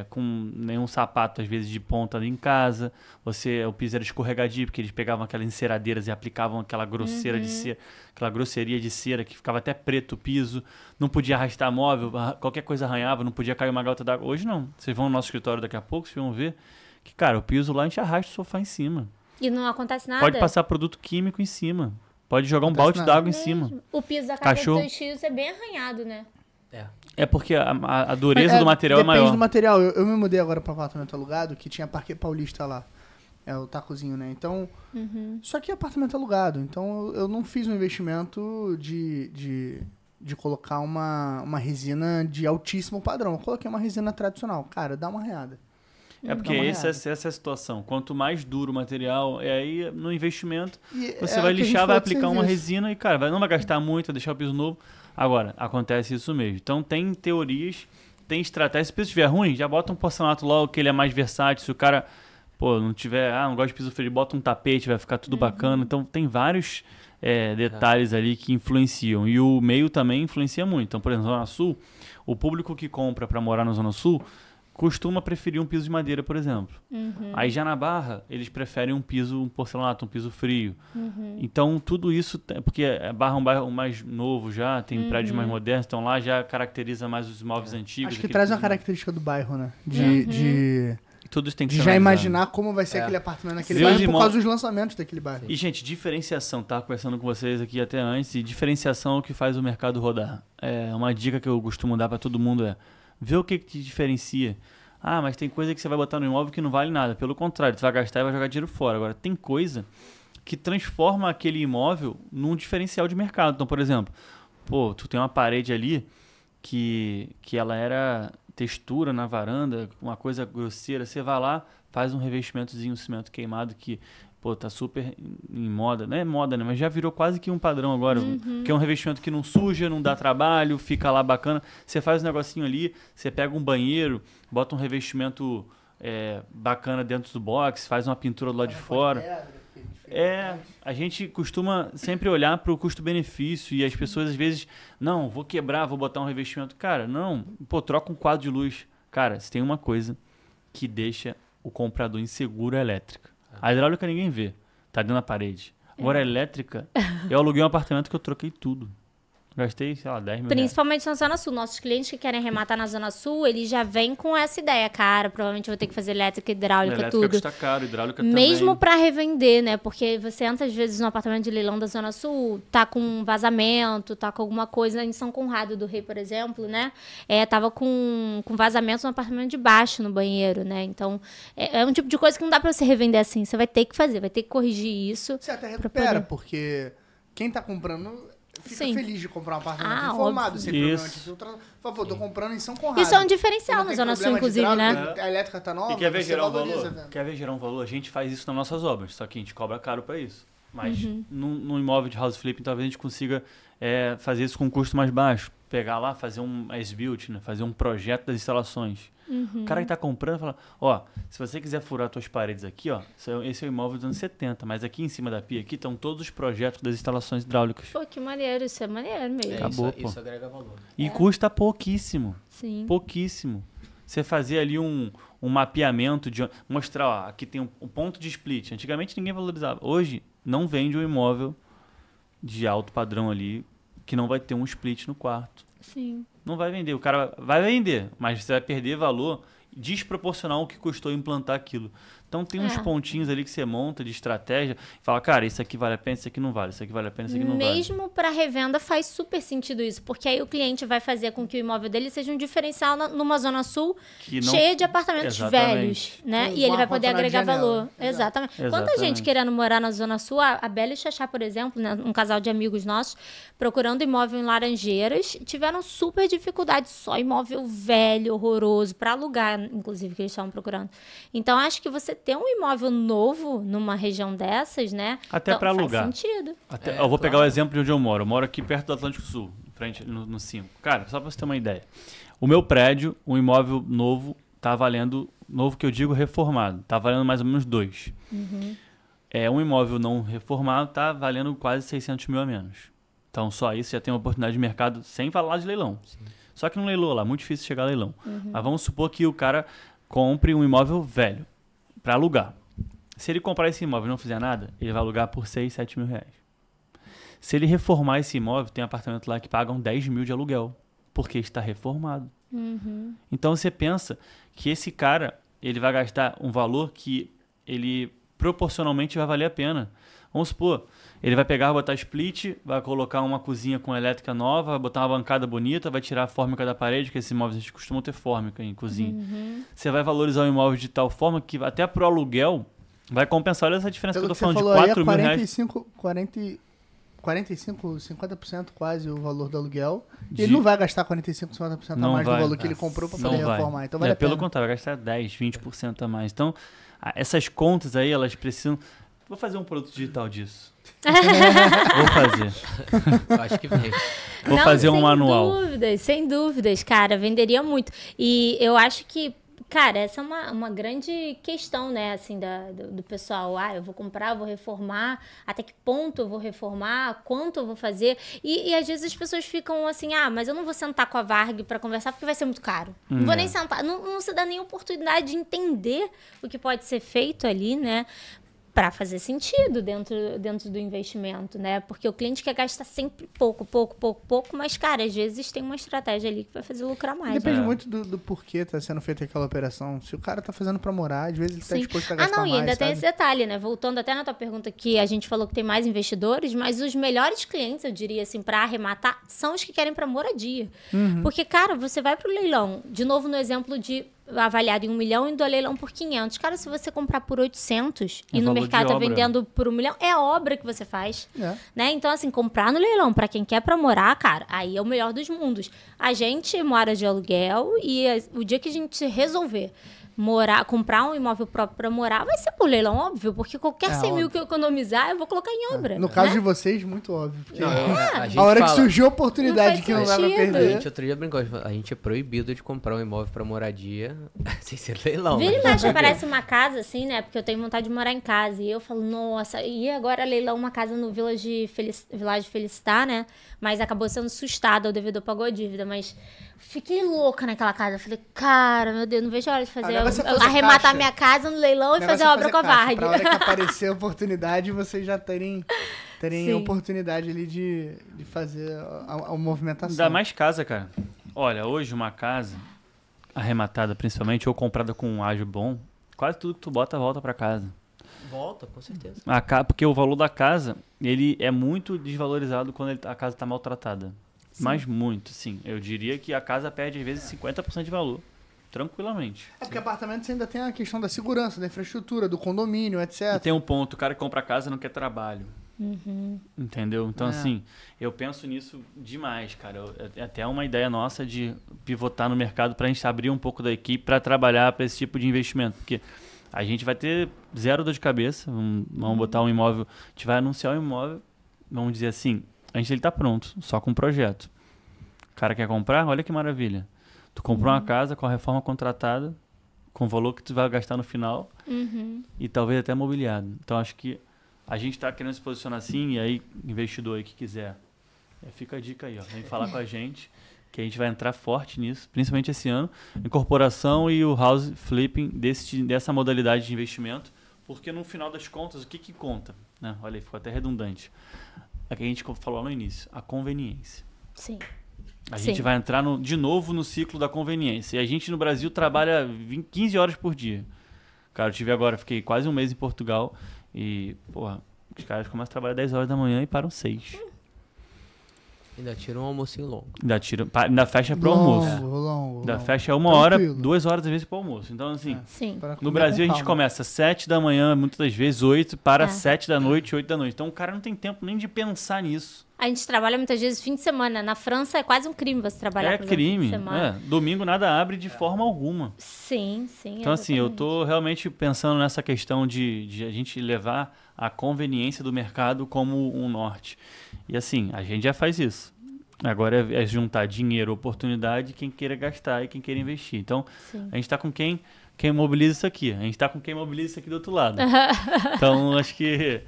com nenhum sapato, às vezes, de ponta em casa. O piso era escorregadio, porque eles pegavam aquelas enceradeiras e aplicavam aquela grosseira de cera, aquela grosseria de cera, que ficava até preto o piso. Não podia arrastar móvel, qualquer coisa arranhava, não podia cair uma gota d'água. Hoje não. Vocês vão no nosso escritório daqui a pouco, vocês vão ver que, cara, o piso lá a gente arrasta o sofá em cima. E não acontece nada? Pode passar produto químico em cima. Pode jogar um balde d'água em cima. O piso da casa dos dois filhos é bem arranhado, né? É porque a dureza do material é maior. Depende do material. Eu me mudei agora para um apartamento alugado que tinha Parque Paulista lá. É o tacozinho, né? Então, só que apartamento alugado. Então, eu não fiz um investimento de colocar uma resina de altíssimo padrão. Eu coloquei uma resina tradicional. Cara, dá uma reada. É porque essa é a situação. Quanto mais duro o material, aí no investimento, você vai lixar, vai aplicar uma resina e, cara, não vai gastar muito, vai deixar o piso novo. Agora, acontece isso mesmo. Então, tem teorias, tem estratégias. Se o piso estiver ruim, já bota um porcelanato logo, que ele é mais versátil. Se o cara, não tiver, não gosta de piso frio, bota um tapete, vai ficar tudo bacana. Então, tem vários detalhes ali que influenciam. E o meio também influencia muito. Então, por exemplo, na Zona Sul, o público que compra para morar na Zona Sul costuma preferir um piso de madeira, por exemplo. Aí já na Barra, eles preferem um porcelanato, um piso frio. Então, tudo isso, porque a Barra é um bairro mais novo já, tem prédios mais modernos, então lá já caracteriza mais os imóveis antigos. Acho que traz uma característica do bairro, né? Tudo isso tem que de ser já analisado. imaginar como vai ser aquele apartamento naquele bairro por causa dos lançamentos daquele bairro. E, gente, diferenciação, tá? Conversando com vocês aqui até antes, e diferenciação é o que faz o mercado rodar. Uma dica que eu costumo dar para todo mundo ver o que te diferencia. Mas tem coisa que você vai botar no imóvel que não vale nada. Pelo contrário, você vai gastar e vai jogar dinheiro fora. Agora, tem coisa que transforma aquele imóvel num diferencial de mercado. Então, por exemplo, tu tem uma parede ali que ela era textura na varanda, uma coisa grosseira. Você vai lá, faz um revestimentozinho, um cimento queimado que tá super em moda. Não é moda, né? Mas já virou quase que um padrão agora. Que é um revestimento que não suja, não dá trabalho, fica lá bacana. Você faz um negocinho ali, você pega um banheiro, bota um revestimento bacana dentro do box, faz uma pintura do lado de fora. A gente costuma sempre olhar para o custo-benefício e as pessoas às vezes, não, vou quebrar, vou botar um revestimento. Cara, não, troca um quadro de luz. Cara, se tem uma coisa que deixa o comprador inseguro, é elétrica. A hidráulica ninguém vê, tá dentro da parede. Agora a elétrica, eu aluguei um apartamento que eu troquei tudo. Gastei, sei lá, 10 mil Principalmente na Zona Sul. Nossos clientes que querem arrematar na Zona Sul, eles já vêm com essa ideia. Cara, provavelmente eu vou ter que fazer elétrica, hidráulica, tudo. Custa caro, hidráulica mesmo também. Pra revender, né? Porque você entra, às vezes, no apartamento de leilão da Zona Sul, tá com vazamento, tá com alguma coisa em São Conrado do Rei, por exemplo, né? Tava com vazamento no apartamento de baixo, no banheiro, né? Então, é um tipo de coisa que não dá pra você revender assim. Você vai ter que fazer, vai ter que corrigir isso. Você até recupera, porque quem tá comprando fica feliz de comprar um apartamento informado, sem problema de filtro. Fala, tô comprando em São Conrado. Isso é um diferencial na Zona Sul, inclusive, né? A elétrica tá nova, e quer ver gerar um valor? Velho. Quer ver gerar um valor? A gente faz isso nas nossas obras, só que a gente cobra caro para isso. Mas num imóvel de house flipping, talvez a gente consiga fazer isso com um custo mais baixo. Pegar lá, fazer um as-built, né? Fazer um projeto das instalações. O cara que tá comprando fala, se você quiser furar suas paredes aqui, esse é o imóvel dos anos 70, mas aqui em cima da pia aqui estão todos os projetos das instalações hidráulicas. Pô, que maneiro, isso é maneiro mesmo. Acabou, isso agrega valor. E custa pouquíssimo. Sim. Pouquíssimo. Você fazer ali um mapeamento, mostrar, aqui tem um ponto de split. Antigamente ninguém valorizava. Hoje não vende um imóvel de alto padrão ali que não vai ter um split no quarto. Sim. Não vai vender. O cara vai vender, mas você vai perder valor desproporcional ao que custou implantar aquilo. Então tem uns pontinhos ali que você monta de estratégia e fala, cara, isso aqui vale a pena, isso aqui não vale, isso aqui vale a pena, isso aqui não vale. Mesmo para revenda faz super sentido isso, porque aí o cliente vai fazer com que o imóvel dele seja um diferencial numa Zona Sul cheia de apartamentos velhos, né? E ele vai poder agregar valor. Exatamente. Quanta gente querendo morar na Zona Sul, a Bela e o Xaxá, por exemplo, né, um casal de amigos nossos, procurando imóvel em Laranjeiras, tiveram super dificuldade, só imóvel velho, horroroso, para alugar, inclusive, que eles estavam procurando. Então, acho que você ter um imóvel novo numa região dessas, né? Até para alugar. Faz sentido. Eu vou pegar o exemplo de onde eu moro. Eu moro aqui perto do Atlântico Sul, frente no 5. Cara, só para você ter uma ideia. O meu prédio, um imóvel novo, tá valendo, novo que eu digo reformado, tá valendo mais ou menos 2. Um imóvel não reformado tá valendo quase 600 mil a menos. Então, só isso já tem uma oportunidade de mercado sem falar de leilão. Sim. Só que não leilou lá, muito difícil chegar a leilão. Mas vamos supor que o cara compre um imóvel velho para alugar. Se ele comprar esse imóvel e não fizer nada, ele vai alugar por 6, 7 mil reais. Se ele reformar esse imóvel, tem apartamento lá que pagam 10 mil de aluguel, porque está reformado. Então você pensa que esse cara, ele vai gastar um valor que ele proporcionalmente vai valer a pena. Vamos supor, ele vai pegar, botar split, vai colocar uma cozinha com elétrica nova, vai botar uma bancada bonita, vai tirar a fórmica da parede, porque esses imóveis a gente costuma ter fórmica em cozinha. Você vai valorizar o imóvel de tal forma que até pro aluguel Vai compensar, olha essa diferença Pelo que eu tô que você falando, de falou R$ aí, 4.000. 45, 50% quase o valor do aluguel. E De- ele não vai gastar 45, 50% a Não mais vai. do valor que ele comprou pra poder Não vai. reformar. Então vale a Pelo pena. contrário, vai gastar 10, 20% a mais. Então, essas contas aí, elas precisam... Vou fazer um produto digital disso. Vou fazer. Eu acho que vem. Vou fazer um manual. Sem dúvidas, cara, venderia muito. E eu acho que, cara, essa é uma grande questão, né, assim, do pessoal. Eu vou comprar, eu vou reformar, até que ponto eu vou reformar, quanto eu vou fazer. E às vezes as pessoas ficam assim, mas eu não vou sentar com a Varg pra conversar porque vai ser muito caro. Não vou nem sentar, não se dá nem oportunidade de entender o que pode ser feito ali, né? Para fazer sentido dentro do investimento, né? Porque o cliente quer gastar sempre pouco, mas, cara, às vezes tem uma estratégia ali que vai fazer lucrar mais. Depende muito do porquê tá sendo feita aquela operação. Se o cara tá fazendo pra morar, às vezes ele tá Sim. disposto a gastar Não, mais, e ainda tem sabe? esse detalhe, né? Voltando até na tua pergunta que a gente falou que tem mais investidores, mas os melhores clientes, eu diria assim, para arrematar, são os que querem para moradia. Porque, cara, você vai pro leilão, de novo no exemplo de avaliado em 1 milhão e do leilão por 500. Cara, se você comprar por 800 e no valor de mercado tá obra. vendendo por 1 milhão, é a obra que você faz. É. Né? Então, assim, comprar no leilão para quem quer para morar, cara, aí é o melhor dos mundos. A gente mora de aluguel e o dia que a gente resolver comprar um imóvel próprio para morar, vai ser por leilão, óbvio, porque qualquer 100 mil que eu economizar, eu vou colocar em obra. No caso né? de vocês, muito óbvio. Porque A gente a hora que fala- surgiu a oportunidade Não que não faz dá pra sentido. A perder. gente outro dia brincou, a gente é proibido de comprar um imóvel pra moradia sem ser leilão. Vira e né? mexe, parece uma casa, assim, né? Porque eu tenho vontade de morar em casa. E eu falo, nossa, e agora leilão uma casa no Village Felicitar, né? Mas acabou sendo sustada, o devedor pagou a dívida. Mas fiquei louca naquela casa. Falei, cara, meu Deus, não vejo a hora de fazer. negócio é fazer Arrematar caixa. minha casa no leilão e O fazer negócio é obra com a caixa, Varg. Pra hora que aparecer a oportunidade, vocês já terem Sim. a oportunidade ali de fazer a movimentação. Dá mais casa, cara. Olha, hoje uma casa arrematada, principalmente, ou comprada com um ágio bom, quase tudo que tu bota volta pra casa. Volta, com certeza. Porque o valor da casa, ele é muito desvalorizado quando a casa tá maltratada. Mas muito, sim. Eu diria que a casa perde, às vezes, 50% de valor. Tranquilamente. É porque apartamento você ainda tem a questão da segurança, da infraestrutura, do condomínio, etc. E tem um ponto, o cara que compra casa não quer trabalho. Entendeu? Então, assim, eu penso nisso demais, cara. É até uma ideia nossa de pivotar no mercado pra gente abrir um pouco da equipe pra trabalhar pra esse tipo de investimento. Porque a gente vai ter zero dor de cabeça. Vamos botar um imóvel, a gente vai anunciar um imóvel, vamos dizer assim, a gente ele tá pronto, só com um projeto. O cara quer comprar? Olha que maravilha. Tu comprou uma casa com a reforma contratada, com o valor que tu vai gastar no final e talvez até mobiliado. Então, acho que a gente está querendo se posicionar assim, e aí, investidor aí que quiser, fica a dica aí, ó. Vem falar com a gente, que a gente vai entrar forte nisso, principalmente esse ano. Incorporação e o house flipping dessa modalidade de investimento, porque no final das contas, o que conta? Né? Olha aí, ficou até redundante. É que a gente falou no início, a conveniência. Sim. A gente vai entrar de novo no ciclo da conveniência. E a gente no Brasil trabalha 15 horas por dia. Cara, fiquei quase um mês em Portugal e, porra, os caras começam a trabalhar 10 horas da manhã e param 6. Ainda tira um almocinho longo. Ainda fecha pro almoço. Longo. Ainda fecha 1 hora, Tranquilo. 2 horas às vezes pro almoço. Então, assim, Sim. Pra no comer Brasil a com gente calma. começa 7 da manhã, muitas das vezes 8, para É. 7 da noite, 8 da noite. Então o cara não tem tempo nem de pensar nisso. A gente trabalha muitas vezes fim de semana. Na França é quase um crime você trabalhar, É por exemplo, fim de crime. semana. Domingo nada abre de forma alguma. Sim. Então, assim, eu exatamente. tô realmente pensando nessa questão de a gente levar a conveniência do mercado como um norte. E, assim, a gente já faz isso. Agora é juntar dinheiro, oportunidade, quem queira gastar e quem queira investir. Então, Sim. a gente está com quem mobiliza isso aqui. A gente está com quem mobiliza isso aqui do outro lado. Então, acho que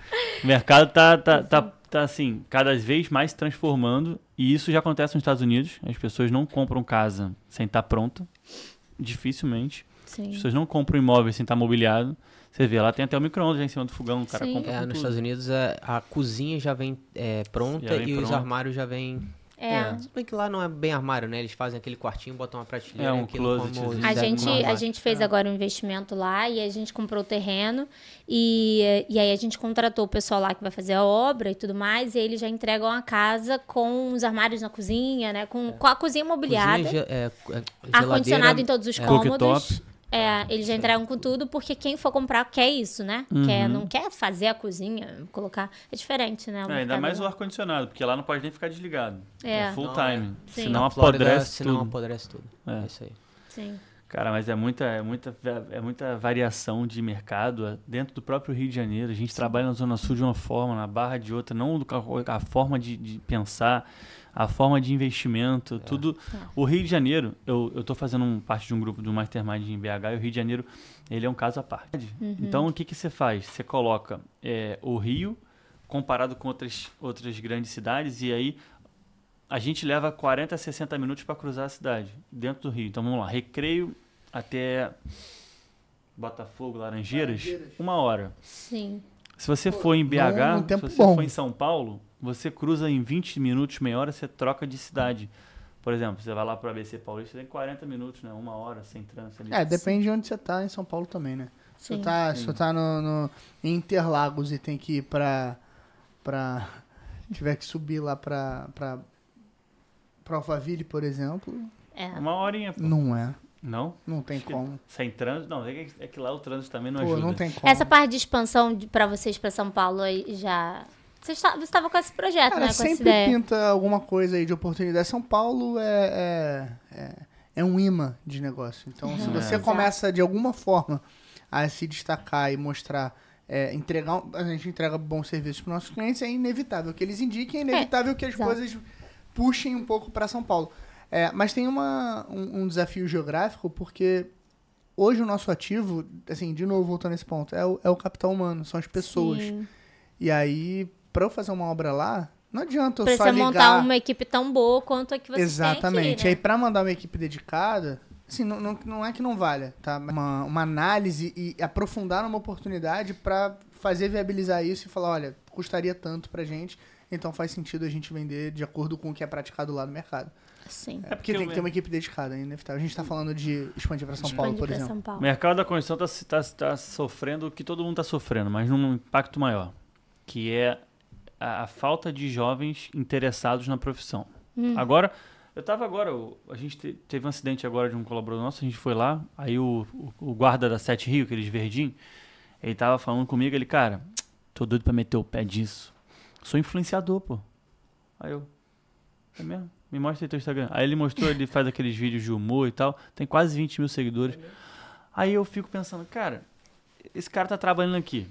o mercado tá assim, cada vez mais se transformando. E isso já acontece nos Estados Unidos. As pessoas não compram casa sem estar pronta. Dificilmente. Sim. As pessoas não compram imóvel sem estar mobiliado. Você vê, lá tem até o micro-ondas já em cima do fogão, o cara Sim. compra com Nos tudo. Estados Unidos a cozinha já vem pronta Já vem e os pronta. armários já vêm... Se bem que lá não é bem armário, né? Eles fazem aquele quartinho, botam uma prateleira. Um aquilo closet, como assim. A serve como gente, a armário. gente fez agora um investimento lá e a gente comprou o terreno e aí a gente contratou o pessoal lá que vai fazer a obra e tudo mais e eles já entregam a casa com os armários na cozinha, né? Com a cozinha mobiliada, Cozinha, ar-condicionado geladeira, em todos os cooktop. cômodos. Eles já entregam com tudo, porque quem for comprar quer isso, né? Não quer fazer a cozinha, colocar... É diferente, né? Ainda mais o ar-condicionado, porque lá não pode nem ficar desligado. É full time. Sim. Senão Flórida, apodrece tudo. apodrece tudo. É isso aí. Sim. Cara, mas é muita variação de mercado dentro do próprio Rio de Janeiro. A gente trabalha na Zona Sul de uma forma, na Barra de outra. Não a forma de pensar, a forma de investimento, tudo. O Rio de Janeiro, eu tô fazendo parte de um grupo do Mastermind em BH, e o Rio de Janeiro, ele é um caso à parte. Então, o que você faz? Você coloca o Rio comparado com outras grandes cidades, e aí a gente leva 40 a 60 minutos para cruzar a cidade, dentro do Rio. Então, vamos lá, Recreio até Botafogo, Laranjeiras, 1 hora. Sim. Se você for em BH, se você for em São Paulo, você cruza em 20 minutos, meia hora, você troca de cidade. Por exemplo, você vai lá para o ABC Paulista, tem 40 minutos, né? 1 hora, sem trânsito ali. Depende de onde você tá em São Paulo também, né? Se Sim. você tá em Interlagos e tem que ir pra tiver que subir lá pra Alphaville, por exemplo... 1 horinha, pô. Não é. Não? Não tem como. Sem trânsito? Não, é que lá o trânsito também não Pô, ajuda. não tem como. Essa parte de expansão para vocês para São Paulo aí já... Você estava com esse projeto, Cara, né? Com essa sempre ideia. pinta alguma coisa aí de oportunidade. São Paulo é um imã de negócio. Então, se você começa de alguma forma a se destacar e mostrar, a gente entrega bons serviços para os nossos clientes, é inevitável que eles indiquem, é inevitável que as coisas puxem um pouco para São Paulo. Mas tem um desafio geográfico, porque hoje o nosso ativo, assim, de novo, voltando nesse ponto, é o capital humano, são as pessoas. Sim. E aí, para eu fazer uma obra lá, não adianta eu Pra só você ligar... montar uma equipe tão boa quanto a que você Exatamente. tem aqui, né? Aí, para mandar uma equipe dedicada, assim, não é que não valha, tá? Uma análise e aprofundar numa oportunidade para fazer viabilizar isso e falar, olha, custaria tanto pra gente, então faz sentido a gente vender de acordo com o que é praticado lá no mercado. Sim. Porque tem que ter uma equipe dedicada, é inevitável. A gente tá falando de expandir para São Paulo, por exemplo. O mercado da construção tá sofrendo o que todo mundo tá sofrendo, mas num impacto maior, que é a falta de jovens interessados na profissão. Agora, a gente teve um acidente agora de um colaborador nosso, a gente foi lá, aí o guarda da Sete Rio, aqueles verdinhos, ele tava falando comigo, ele, cara, tô doido pra meter o pé disso. Sou influenciador, pô. Aí eu, é mesmo? Me mostra aí teu Instagram. Aí ele mostrou, ele faz aqueles vídeos de humor e tal, tem quase 20 mil seguidores. Aí eu fico pensando, cara, esse cara tá trabalhando aqui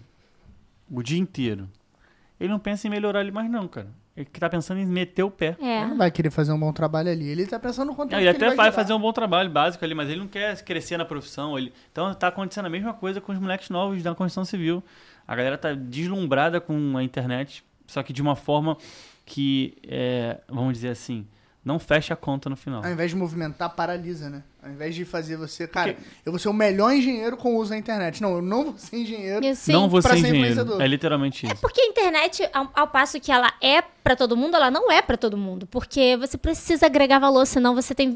o dia inteiro. Ele não pensa em melhorar ali mais não, cara. Ele tá pensando em meter o pé. Ele não vai querer fazer um bom trabalho ali. Ele tá pensando no conteúdo Ele que até ele vai fazer um bom trabalho básico ali, mas ele não quer crescer na profissão. Então tá acontecendo a mesma coisa com os moleques novos da construção civil. A galera tá deslumbrada com a internet, só que de uma forma que, vamos dizer assim, não fecha a conta no final. Ao invés de movimentar, paralisa, né? Ao invés de fazer você... Cara, eu vou ser o melhor engenheiro com o uso da internet. Não, eu não vou ser engenheiro não vou ser engenheiro. Influenciador. É literalmente isso. É porque a internet, ao passo que ela é pra todo mundo, ela não é pra todo mundo. Porque você precisa agregar valor, senão você tem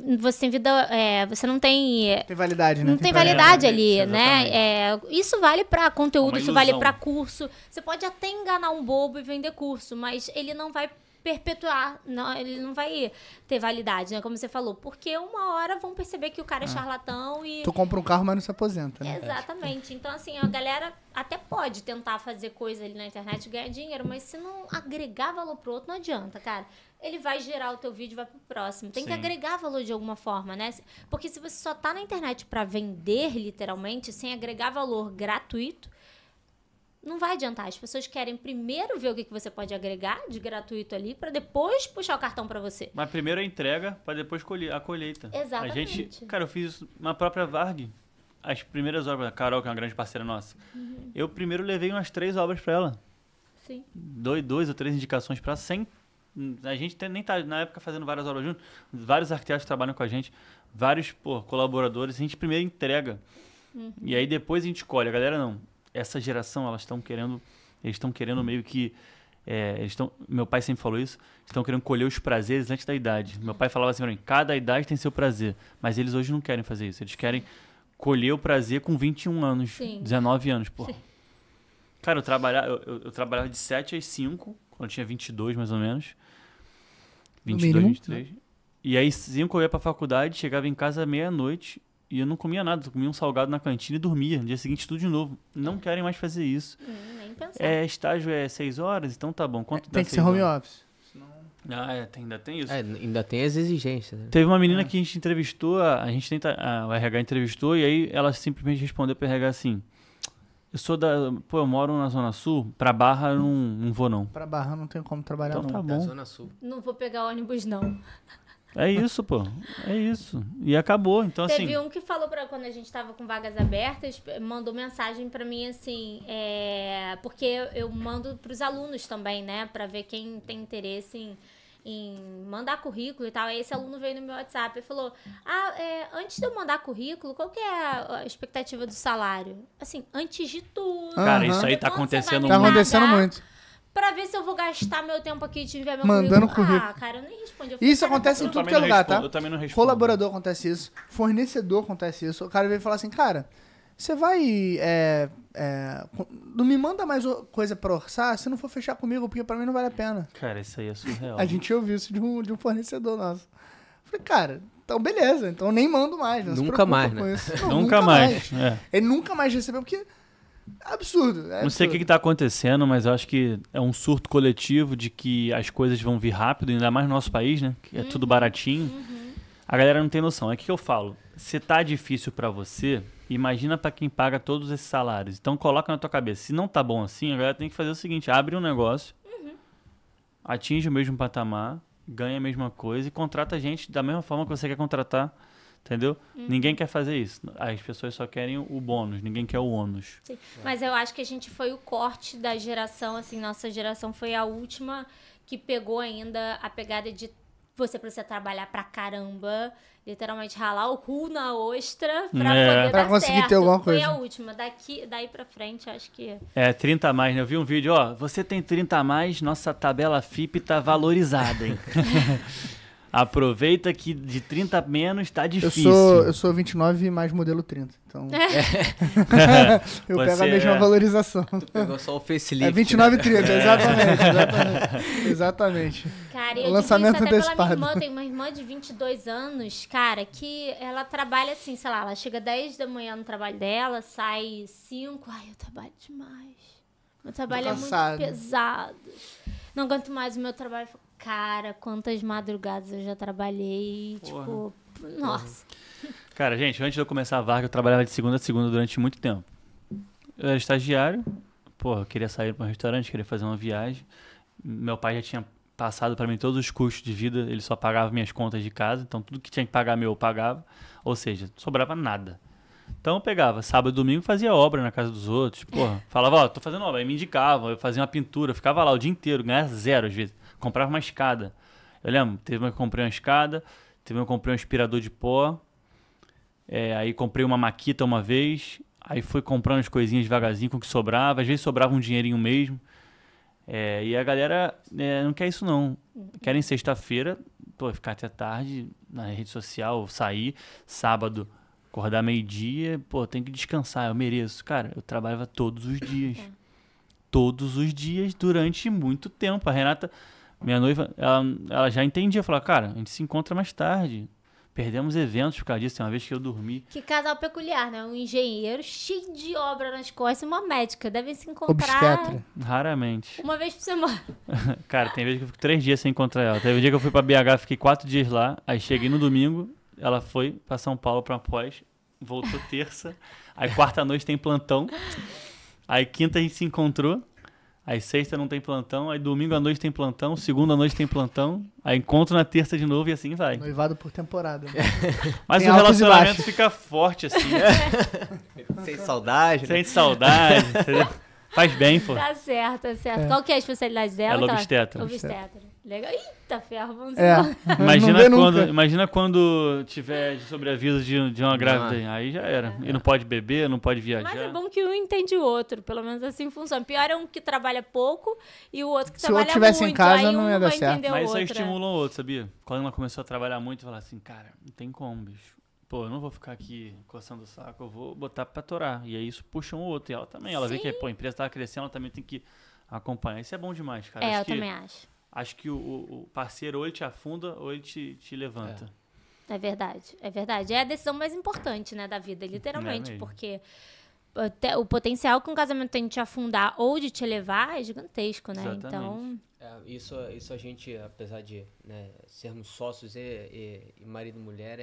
vida... você não tem... Tem validade, né? Não tem validade ali, exatamente. né? Isso vale pra conteúdo, Uma isso vale ilusão. pra curso. Você pode até enganar um bobo e vender curso, mas ele não vai perpetuar, ele não vai ter validade, né? Como você falou, porque uma hora vão perceber que o cara é charlatão e... Tu compra um carro, mas não se aposenta, né? Exatamente. Então, assim, a galera até pode tentar fazer coisa ali na internet e ganhar dinheiro, mas se não agregar valor pro outro, não adianta, cara. Ele vai gerar o teu vídeo e vai pro próximo. Tem que agregar valor de alguma forma, né? Porque se você só tá na internet pra vender, literalmente, sem agregar valor gratuito, não vai adiantar. As pessoas querem primeiro ver o que você pode agregar de gratuito ali, pra depois puxar o cartão pra você. Mas primeiro a entrega, pra depois a colheita. Exatamente. A gente, cara, eu fiz isso na própria Varg. As primeiras obras, a Carol, que é uma grande parceira nossa. Eu primeiro levei umas 3 obras pra ela. Sim. 2 ou 3 indicações pra 100. A gente nem tá, na época, fazendo várias obras juntos. Vários arquitetos trabalham com a gente. Vários, colaboradores. A gente primeiro entrega. E aí depois a gente colhe. A galera não. Essa geração, eles estão querendo meio que... meu pai sempre falou isso. Estão querendo colher os prazeres antes da idade. Meu pai falava assim pra mim, cada idade tem seu prazer. Mas eles hoje não querem fazer isso. Eles querem colher o prazer com 21 anos, Sim. 19 anos, pô. Sim. Cara, eu trabalhava de 7 às 5, quando eu tinha 22 mais ou menos. 22, 23. E aí 5 eu ia pra faculdade, chegava em casa meia-noite e eu não comia nada. Eu comia um salgado na cantina e dormia. No dia seguinte, tudo de novo. Não querem mais fazer isso. Nem pensar. Estágio é 6 horas? Então tá bom. Quanto dá Tem que ser 6 home horas? office. Ainda tem isso. Ainda tem as exigências, né? Teve uma menina que a gente entrevistou, o RH entrevistou, e aí ela simplesmente respondeu pro RH assim: eu moro na Zona Sul, pra Barra eu não vou não. Pra Barra não tem como trabalhar, Então não. tá Da bom. Zona Sul. Não vou pegar ônibus, não. É isso, pô. É isso. E acabou. Então, assim. Teve um que falou quando a gente tava com vagas abertas, mandou mensagem pra mim assim, porque eu mando pros alunos também, né, pra ver quem tem interesse em mandar currículo e tal. Aí esse aluno veio no meu WhatsApp e falou: antes de eu mandar currículo, qual que é a expectativa do salário? Assim, antes de tudo. Cara, Aham. isso aí tá Quanto você vai acontecendo me Tá muito. acontecendo pagar muito. Pra ver se eu vou gastar meu tempo aqui de enviar meu Mandando currículo. currículo. Cara, eu nem respondi. Eu falei, Isso cara, acontece em Eu tudo também que é não lugar, respondo, tá? eu também não respondo. Colaborador acontece isso. Fornecedor acontece isso. O cara vem falar assim, cara, você vai... não me manda mais coisa pra orçar se não for fechar comigo, porque pra mim não vale a pena. Cara, isso aí é surreal. A gente ouviu isso de um fornecedor nosso. Falei, cara, então beleza. Então nem mando mais. Não se Nunca preocupa mais, com né? isso. Não, Nunca mais. É. Ele nunca mais recebeu, porque... Absurdo. Não sei o que tá acontecendo, mas eu acho que é um surto coletivo de que as coisas vão vir rápido, ainda mais no nosso país, né? Que é tudo baratinho. A galera não tem noção. É que eu falo. Se tá difícil pra você, imagina pra quem paga todos esses salários. Então coloca na tua cabeça. Se não tá bom assim, a galera tem que fazer o seguinte: abre um negócio, atinge o mesmo patamar, ganha a mesma coisa e contrata gente da mesma forma que você quer contratar. Entendeu? Ninguém quer fazer isso. As pessoas só querem o bônus, ninguém quer o ônus. Sim. Mas eu acho que a gente foi o corte da geração, assim, nossa geração foi a última que pegou ainda a pegada de você precisa trabalhar pra caramba, literalmente ralar o cu na ostra pra poder Pra dar conseguir certo. ter alguma Foi coisa. a última. Daí pra frente, acho que... 30 a mais, né? Eu vi um vídeo, você tem 30 a mais, nossa tabela FIP tá valorizada, hein? Aproveita que de 30 a menos tá difícil. Eu sou 29 mais modelo 30. Então, eu Você pego a mesma valorização. Pegou só o facelift. É 29 e 30, exatamente. Cara, O eu lançamento digo isso até pela antecipado. minha irmã. Tem uma irmã de 22 anos, cara, que ela trabalha assim, sei lá, ela chega 10 da manhã no trabalho dela, sai 5. Ai, eu trabalho demais. Meu trabalho é Cansado. muito pesado. Não aguento mais o meu trabalho. Cara, quantas madrugadas eu já trabalhei, tipo, nossa. Cara, gente, antes de eu começar a Varga, eu trabalhava de segunda a segunda durante muito tempo. Eu era estagiário, eu queria sair para um restaurante, queria fazer uma viagem. Meu pai já tinha passado para mim todos os custos de vida, ele só pagava minhas contas de casa, então tudo que tinha que pagar eu pagava, ou seja, sobrava nada. Então eu pegava sábado e domingo, fazia obra na casa dos outros, falava, tô fazendo obra, aí me indicava, eu fazia uma pintura, ficava lá o dia inteiro, ganhava 0 às vezes. Comprava uma escada. Eu lembro, teve uma que eu comprei uma escada, teve uma que eu comprei um aspirador de pó, aí comprei uma maquita uma vez, aí fui comprando as coisinhas devagarzinho com o que sobrava, às vezes sobrava um dinheirinho mesmo. E a galera não quer isso não. Querem sexta-feira, ficar até tarde na rede social, sair, sábado, acordar meio-dia, tem que descansar, eu mereço. Cara, eu trabalhava todos os dias. Todos os dias, durante muito tempo. A Renata, minha noiva, ela já entendia. Falava, cara, a gente se encontra mais tarde. Perdemos eventos por causa disso. Tem uma vez que eu dormi. Que casal peculiar, né? Um engenheiro cheio de obra nas costas e uma médica. Devem se encontrar Obstetra. Raramente. uma vez por semana. Cara, tem vezes que eu fico 3 dias sem encontrar ela. Teve um dia que eu fui pra BH, fiquei 4 dias lá. Aí cheguei no domingo, ela foi pra São Paulo pra pós. Voltou terça. Aí quarta noite tem plantão. Aí quinta a gente se encontrou. Aí sexta não tem plantão, aí domingo à noite tem plantão, segunda à noite tem plantão, aí encontro na terça de novo e assim vai. Noivado por temporada. Mas Tem o altos e relacionamento baixos. fica forte assim. Sem saudade, né? Sente saudade, entendeu? Faz bem, pô. Tá certo, tá certo. Qual que é a especialidade dela? Ela é obstetra. Obstetra. Legal. Eita, ferro, vamos É. embora. Imagina quando tiver sobreaviso de uma grávida, aí já era. E não pode beber, não pode viajar. Mas é bom que um entende o outro, pelo menos assim funciona. Pior é um que trabalha pouco e o outro que Se o trabalha outro tivesse muito. em casa, aí não um ia dar vai certo. entender Mas o isso aí outro. estimula o outro, sabia? Quando ela começou a trabalhar muito, eu falava assim, cara, não tem como, bicho. Eu não vou ficar aqui coçando o saco, eu vou botar pra torar. E aí isso puxa um outro. E ela também, ela vê que a empresa tá crescendo, ela também tem que acompanhar. Isso é bom demais, cara. Eu também acho. Acho que o parceiro ou ele te afunda ou ele te levanta. É verdade, é verdade. É a decisão mais importante, né, da vida, literalmente, mesmo. porque o potencial que um casamento tem de te afundar ou de te elevar é gigantesco, né? Exatamente. Então, Isso a gente, apesar de, né, sermos sócios e marido e mulher,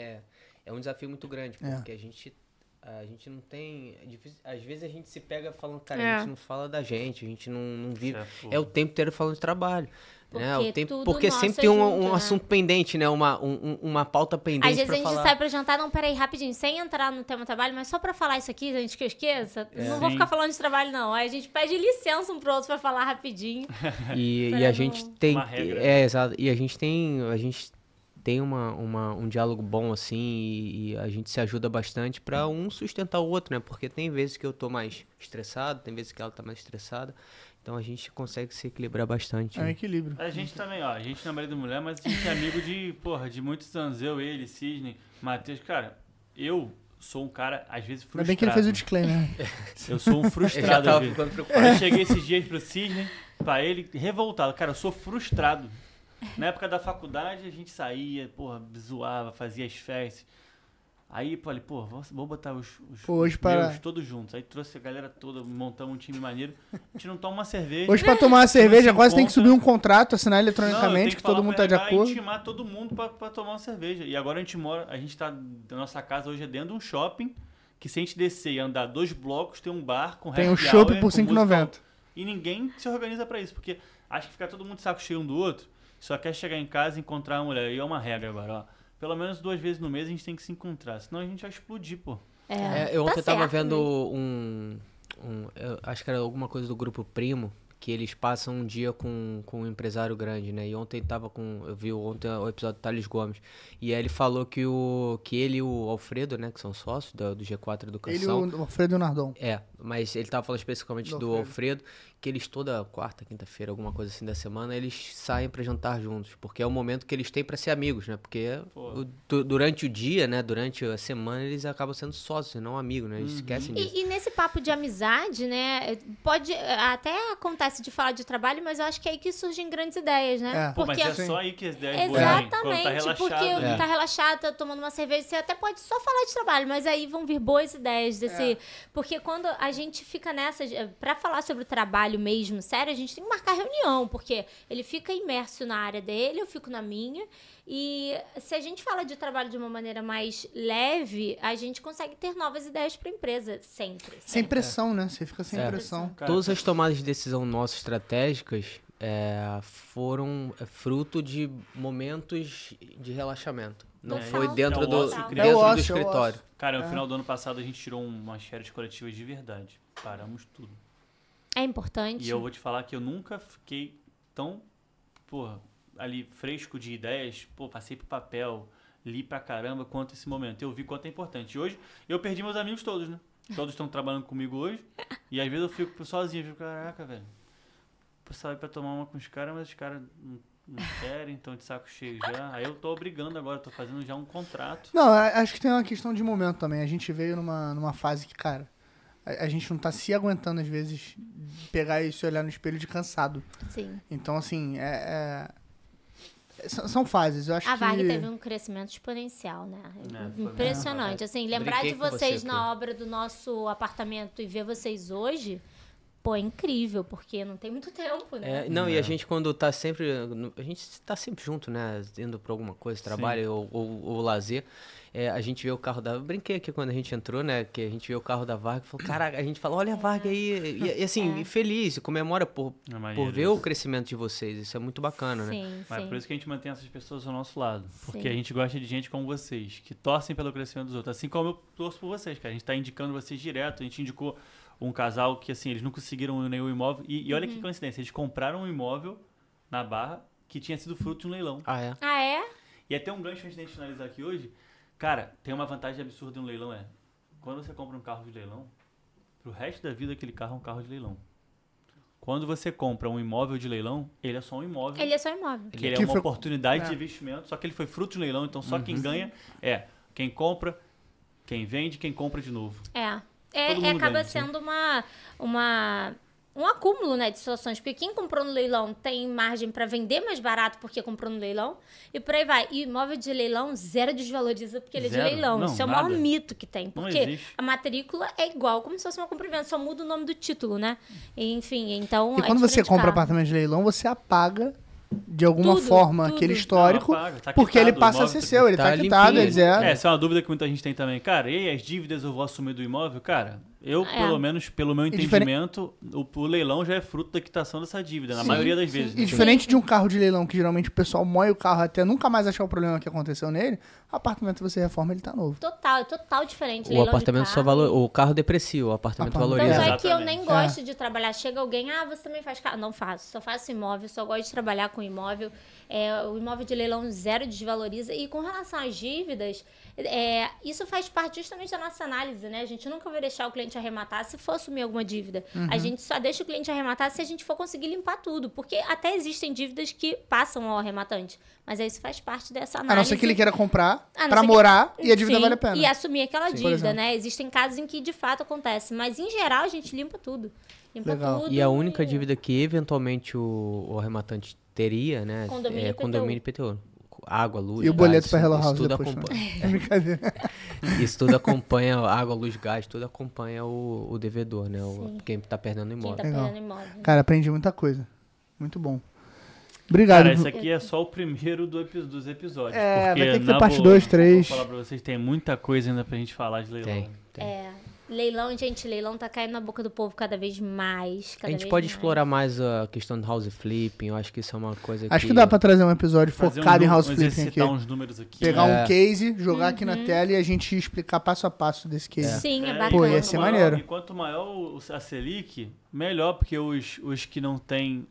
é um desafio muito grande, porque a gente não tem... às vezes a gente se pega falando, cara, a gente não fala da gente, a gente não vive... É o tempo inteiro falando de trabalho. Porque sempre tem um assunto pendente, né? Uma pauta pendente. Às vezes a gente falar. sai pra jantar, não, peraí, rapidinho, sem entrar no tema trabalho, mas só pra falar isso aqui, antes que eu esqueça, não vou ficar falando de trabalho, não. Aí a gente pede licença um pro outro pra falar rapidinho. E a gente tem. Uma regra. Exato. E a gente tem um diálogo bom, assim, e a gente se ajuda bastante pra um sustentar o outro, né? Porque tem vezes que eu tô mais estressado, tem vezes que ela tá mais estressada. Então a gente consegue se equilibrar bastante. É um equilíbrio. A gente também, ó, a gente não é marido e mulher, mas a gente é amigo de muitos anos. Eu, ele, Sidney, Matheus. Cara, eu sou um cara, às vezes, frustrado. Ainda bem que ele fez o disclaimer. Eu sou um frustrado, às vezes. Eu cheguei esses dias pro Sidney, pra ele, revoltado. Cara, eu sou frustrado. Na época da faculdade, a gente saía, porra, zoava, fazia as festas. Aí falei, pô, vou botar os hoje meus todos juntos. Aí trouxe a galera toda, montamos um time maneiro. A gente não toma uma cerveja. Hoje pra tomar uma cerveja, se quase tem que encontra. subir um contrato, assinar Não, eu eletronicamente, tenho que falar todo mundo pra tá de RH e acordo. intimar todo mundo pra tomar uma cerveja. E agora a gente tá, a nossa casa hoje é dentro de um shopping, que se a gente descer e andar 2 blocos, tem um bar com Tem happy um chopp hour, por com música. R$5,90. E ninguém se organiza pra isso, porque acho que fica todo mundo de saco cheio um do outro, só quer chegar em casa e encontrar a mulher. E é uma regra agora, ó. Pelo menos 2 vezes no mês a gente tem que se encontrar, senão a gente vai explodir, pô. Eu ontem tava certo, vendo eu acho que era alguma coisa do Grupo Primo, que eles passam um dia com um empresário grande, né? E ontem eu vi ontem o episódio do Thales Gomes. E aí ele falou que ele e o Alfredo, né, que são sócios do G4 Educação. Ele, o Alfredo e o Nardon. Mas ele tava falando especificamente do Alfredo, que eles toda quarta, quinta-feira, alguma coisa assim da semana, eles saem pra jantar juntos, porque é o momento que eles têm pra ser amigos, né? Porque durante o dia, né, durante a semana, eles acabam sendo sócios, não amigos, né? Eles esquecem disso. E nesse papo de amizade, né, pode até acontece de falar de trabalho, mas eu acho que é aí que surgem grandes ideias, né? Pô, mas é Sim. só aí que as ideias boas vêm, quando tá relaxado. Porque tá relaxado, tá tomando uma cerveja, você até pode só falar de trabalho, mas aí vão vir boas ideias desse... Porque quando a gente fica nessa... Pra falar sobre o trabalho mesmo, sério, a gente tem que marcar reunião, porque ele fica imerso na área dele, eu fico na minha, e se a gente fala de trabalho de uma maneira mais leve, a gente consegue ter novas ideias pra empresa, sempre. Sem pressão, né? Você fica sem pressão. Cara, Todas as tomadas de decisão nossas estratégicas foram fruto de momentos de relaxamento. Não foi dentro do escritório. Cara, no final do ano passado a gente tirou umas férias coletivas de verdade. Paramos tudo. É importante. E eu vou te falar que eu nunca fiquei tão, ali fresco de ideias, passei pro papel, li pra caramba quanto esse momento. Eu vi quanto é importante. E hoje eu perdi meus amigos todos, né? Todos estão trabalhando comigo hoje. E às vezes eu fico sozinho, eu fico, caraca, velho. O pessoal ir pra tomar uma com os caras, mas os caras não querem, estão de saco cheio já. Aí eu tô obrigando agora, tô fazendo já um contrato. Não, acho que tem uma questão de momento também. A gente veio numa fase que, cara, a gente não tá se aguentando, às vezes, pegar isso e olhar no espelho de cansado. Sim. Então, assim, são fases. Eu acho A que... Varg teve um crescimento exponencial, né? Impressionante. Assim, lembrar Brinquei de com vocês você, na obra do nosso apartamento e ver vocês hoje, pô, é incrível, porque não tem muito tempo, né? E a gente quando tá sempre... A gente tá sempre junto, né? Indo pra alguma coisa, trabalho ou lazer. A gente vê o carro da... Eu brinquei aqui quando a gente entrou, né? Que a gente vê o carro da Varg e falou, caraca, a gente fala, olha a Varg aí. E assim, feliz, comemora por ver o crescimento de vocês. Isso é muito bacana, né? Sim, Mas por isso que a gente mantém essas pessoas ao nosso lado. Porque Sim. a gente gosta de gente como vocês, que torcem pelo crescimento dos outros. Assim como eu torço por vocês, cara. A gente tá indicando vocês direto. A gente indicou um casal que, assim, eles não conseguiram nenhum imóvel. E olha que coincidência, eles compraram um imóvel na Barra que tinha sido fruto de um leilão. Ah, é? Ah, é? E até um gancho antes de a gente finalizar aqui hoje. Cara, tem uma vantagem absurda em um leilão, quando você compra um carro de leilão, pro resto da vida aquele carro é um carro de leilão. Quando você compra um imóvel de leilão, ele é só um imóvel. Ele é só imóvel. Que ele é uma oportunidade de investimento, só que ele foi fruto de um leilão, então só quem ganha é quem compra, quem vende, quem compra de novo. Todo mundo Acaba ganha, sendo uma um acúmulo, né, de situações, porque quem comprou no leilão tem margem para vender mais barato porque comprou no leilão, e por aí vai. E imóvel de leilão zero desvaloriza porque ele é de Zero? leilão. Não, Isso é o nada. maior mito que tem, Não porque existe. a matrícula é igual como se fosse uma compra e venda, só muda o nome do título, né? Enfim, então E é quando você diferente compra carro. apartamento de leilão, você apaga de alguma Tudo, forma tudo. aquele histórico, Não, apaga, tá porque quitado, ele passa a o ser imóvel seu, ele tá tá quitado, limpinho. ele zero. Essa é uma dúvida que muita gente tem também. Cara, e as dívidas eu vou assumir do imóvel? Cara, eu, É. pelo menos, pelo meu entendimento, o leilão já é fruto da quitação dessa dívida, na Sim, maioria das sim. vezes. E né? diferente de um carro de leilão, que geralmente o pessoal moe o carro até nunca mais achar o problema que aconteceu nele, apartamento você reforma, ele tá novo. Total diferente. O leilão de apartamento só carro. valor, o carro deprecia, o apartamento Apartamento. Tanto valoriza. é que eu nem Exatamente. gosto de trabalhar. Chega alguém, você também faz carro? Não faço, só faço imóvel, só gosto de trabalhar com imóvel. O imóvel de leilão zero desvaloriza. E com relação às dívidas, isso faz parte justamente da nossa análise, né? A gente nunca vai deixar o cliente arrematar se for assumir alguma dívida. A gente só deixa o cliente arrematar se a gente for conseguir limpar tudo. Porque até existem dívidas que passam ao arrematante. Mas isso faz parte dessa análise. A não ser que ele queira comprar A não pra ser que- morar e a dívida Sim, vale a pena. E assumir aquela Por dívida, exemplo. né? Existem casos em que de fato acontece. Mas em geral a gente limpa tudo. Limpa Legal. tudo. E a única dívida que eventualmente o arrematante teria, né? Condomínio é e PTU. condomínio e PTU. Água, luz, E o boleto gás, pra Hello isso House tudo depois acompanha. também. É brincadeira. Isso tudo acompanha, água, luz, gás, tudo acompanha o devedor, né? Sim. Quem tá perdendo o Quem imóvel. tá Legal. perdendo imóvel. Cara, aprendi muita coisa. Muito bom. Obrigado. Cara, esse aqui é só o primeiro dos episódios. É, porque, vai ter que ter na parte boa, 2, 3. Vou falar pra vocês, tem muita coisa ainda pra gente falar de leilão. Tem. Leilão, gente, leilão tá caindo na boca do povo cada vez mais. A gente pode explorar mais a questão do house flipping, eu acho que isso é uma coisa Acho que dá pra trazer um episódio Fazer focado em house vamos flipping aqui. exercitar uns números aqui. Pegar né? um case, jogar aqui na tela e a gente explicar passo a passo desse case. Sim, é É, bacana. Pô, ia quanto ser maior- maneiro. E quanto maior a Selic, melhor, porque os que não têm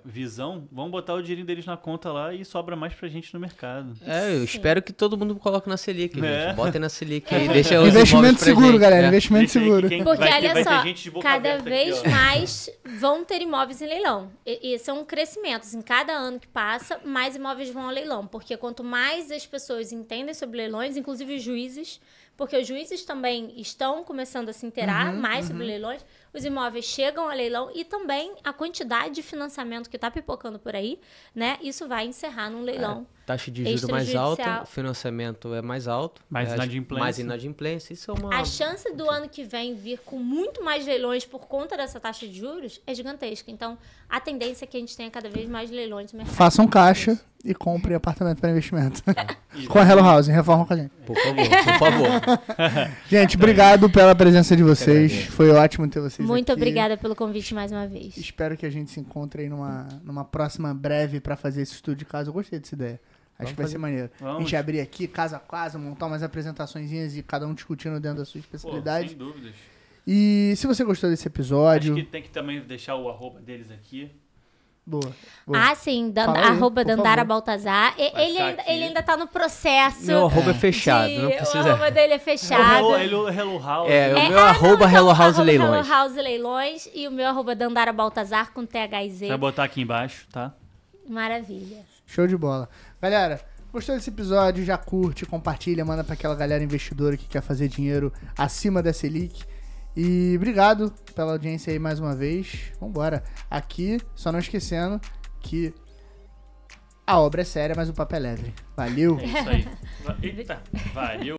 visão vão botar o dinheiro deles na conta lá e sobra mais pra gente no mercado. eu espero que todo mundo coloque na Selic, É. gente. Botem na Selic aí, deixa os Investimento imóveis pra seguro, gente. galera. É. Investimento Deixa aí que seguro. quem- Porque, vai ter- olha vai ter só, gente de boca cada aberta vez aqui, ó. mais vão ter imóveis em leilão. Esse é um crescimento. Assim, cada ano que passa, mais imóveis vão ao leilão. Porque quanto mais as pessoas entendem sobre leilões, inclusive os juízes, porque os juízes também estão começando a se inteirar mais sobre leilões, os imóveis chegam a leilão e também a quantidade de financiamento que está pipocando por aí, né? Isso vai encerrar num leilão. Taxa de juros mais Extrajudicial. alta, o financiamento é mais alto. Mais inadimplência. Mais inadimplência, isso é uma... A chance do ano que vem vir com muito mais leilões por conta dessa taxa de juros é gigantesca. Então, a tendência é que a gente tenha cada vez mais leilões no mercado. Façam caixa e comprem apartamento para investimento. Isso. Com a Hello House, reforma com a gente. Por favor, por favor. Gente, obrigado pela presença de vocês. agradeço. Foi ótimo ter vocês Muito aqui. obrigada pelo convite mais uma vez. Espero que a gente se encontre aí numa próxima breve pra fazer esse estudo de caso. Eu gostei dessa ideia. Acho que vai ser maneiro. A Vamos. gente abrir aqui, casa a casa, montar umas apresentaçõezinhas e cada um discutindo dentro da sua Pô, especialidade. sem dúvidas. E se você gostou desse episódio... Acho que tem que também deixar o arroba deles aqui. Boa. Sim, Fala aí, arroba por Dandara favor. Baltazar. Vai Ele ficar ainda, aqui. ele ainda tá no processo. Meu arroba é fechado, não O precisa... arroba dele é fechado. Hello House. É, o né? meu arroba Hello House arroba Leilões. Hello House Leilões e o meu arroba Dandara Baltazar com THZ. Vai botar aqui embaixo, tá? Maravilha. Show de bola. Galera, gostou desse episódio? Já curte, compartilha, manda pra aquela galera investidora que quer fazer dinheiro acima da Selic. E obrigado pela audiência aí mais uma vez. Vambora. Aqui, só não esquecendo que a obra é séria, mas o papo é leve. Valeu! É isso aí. Eita, valeu.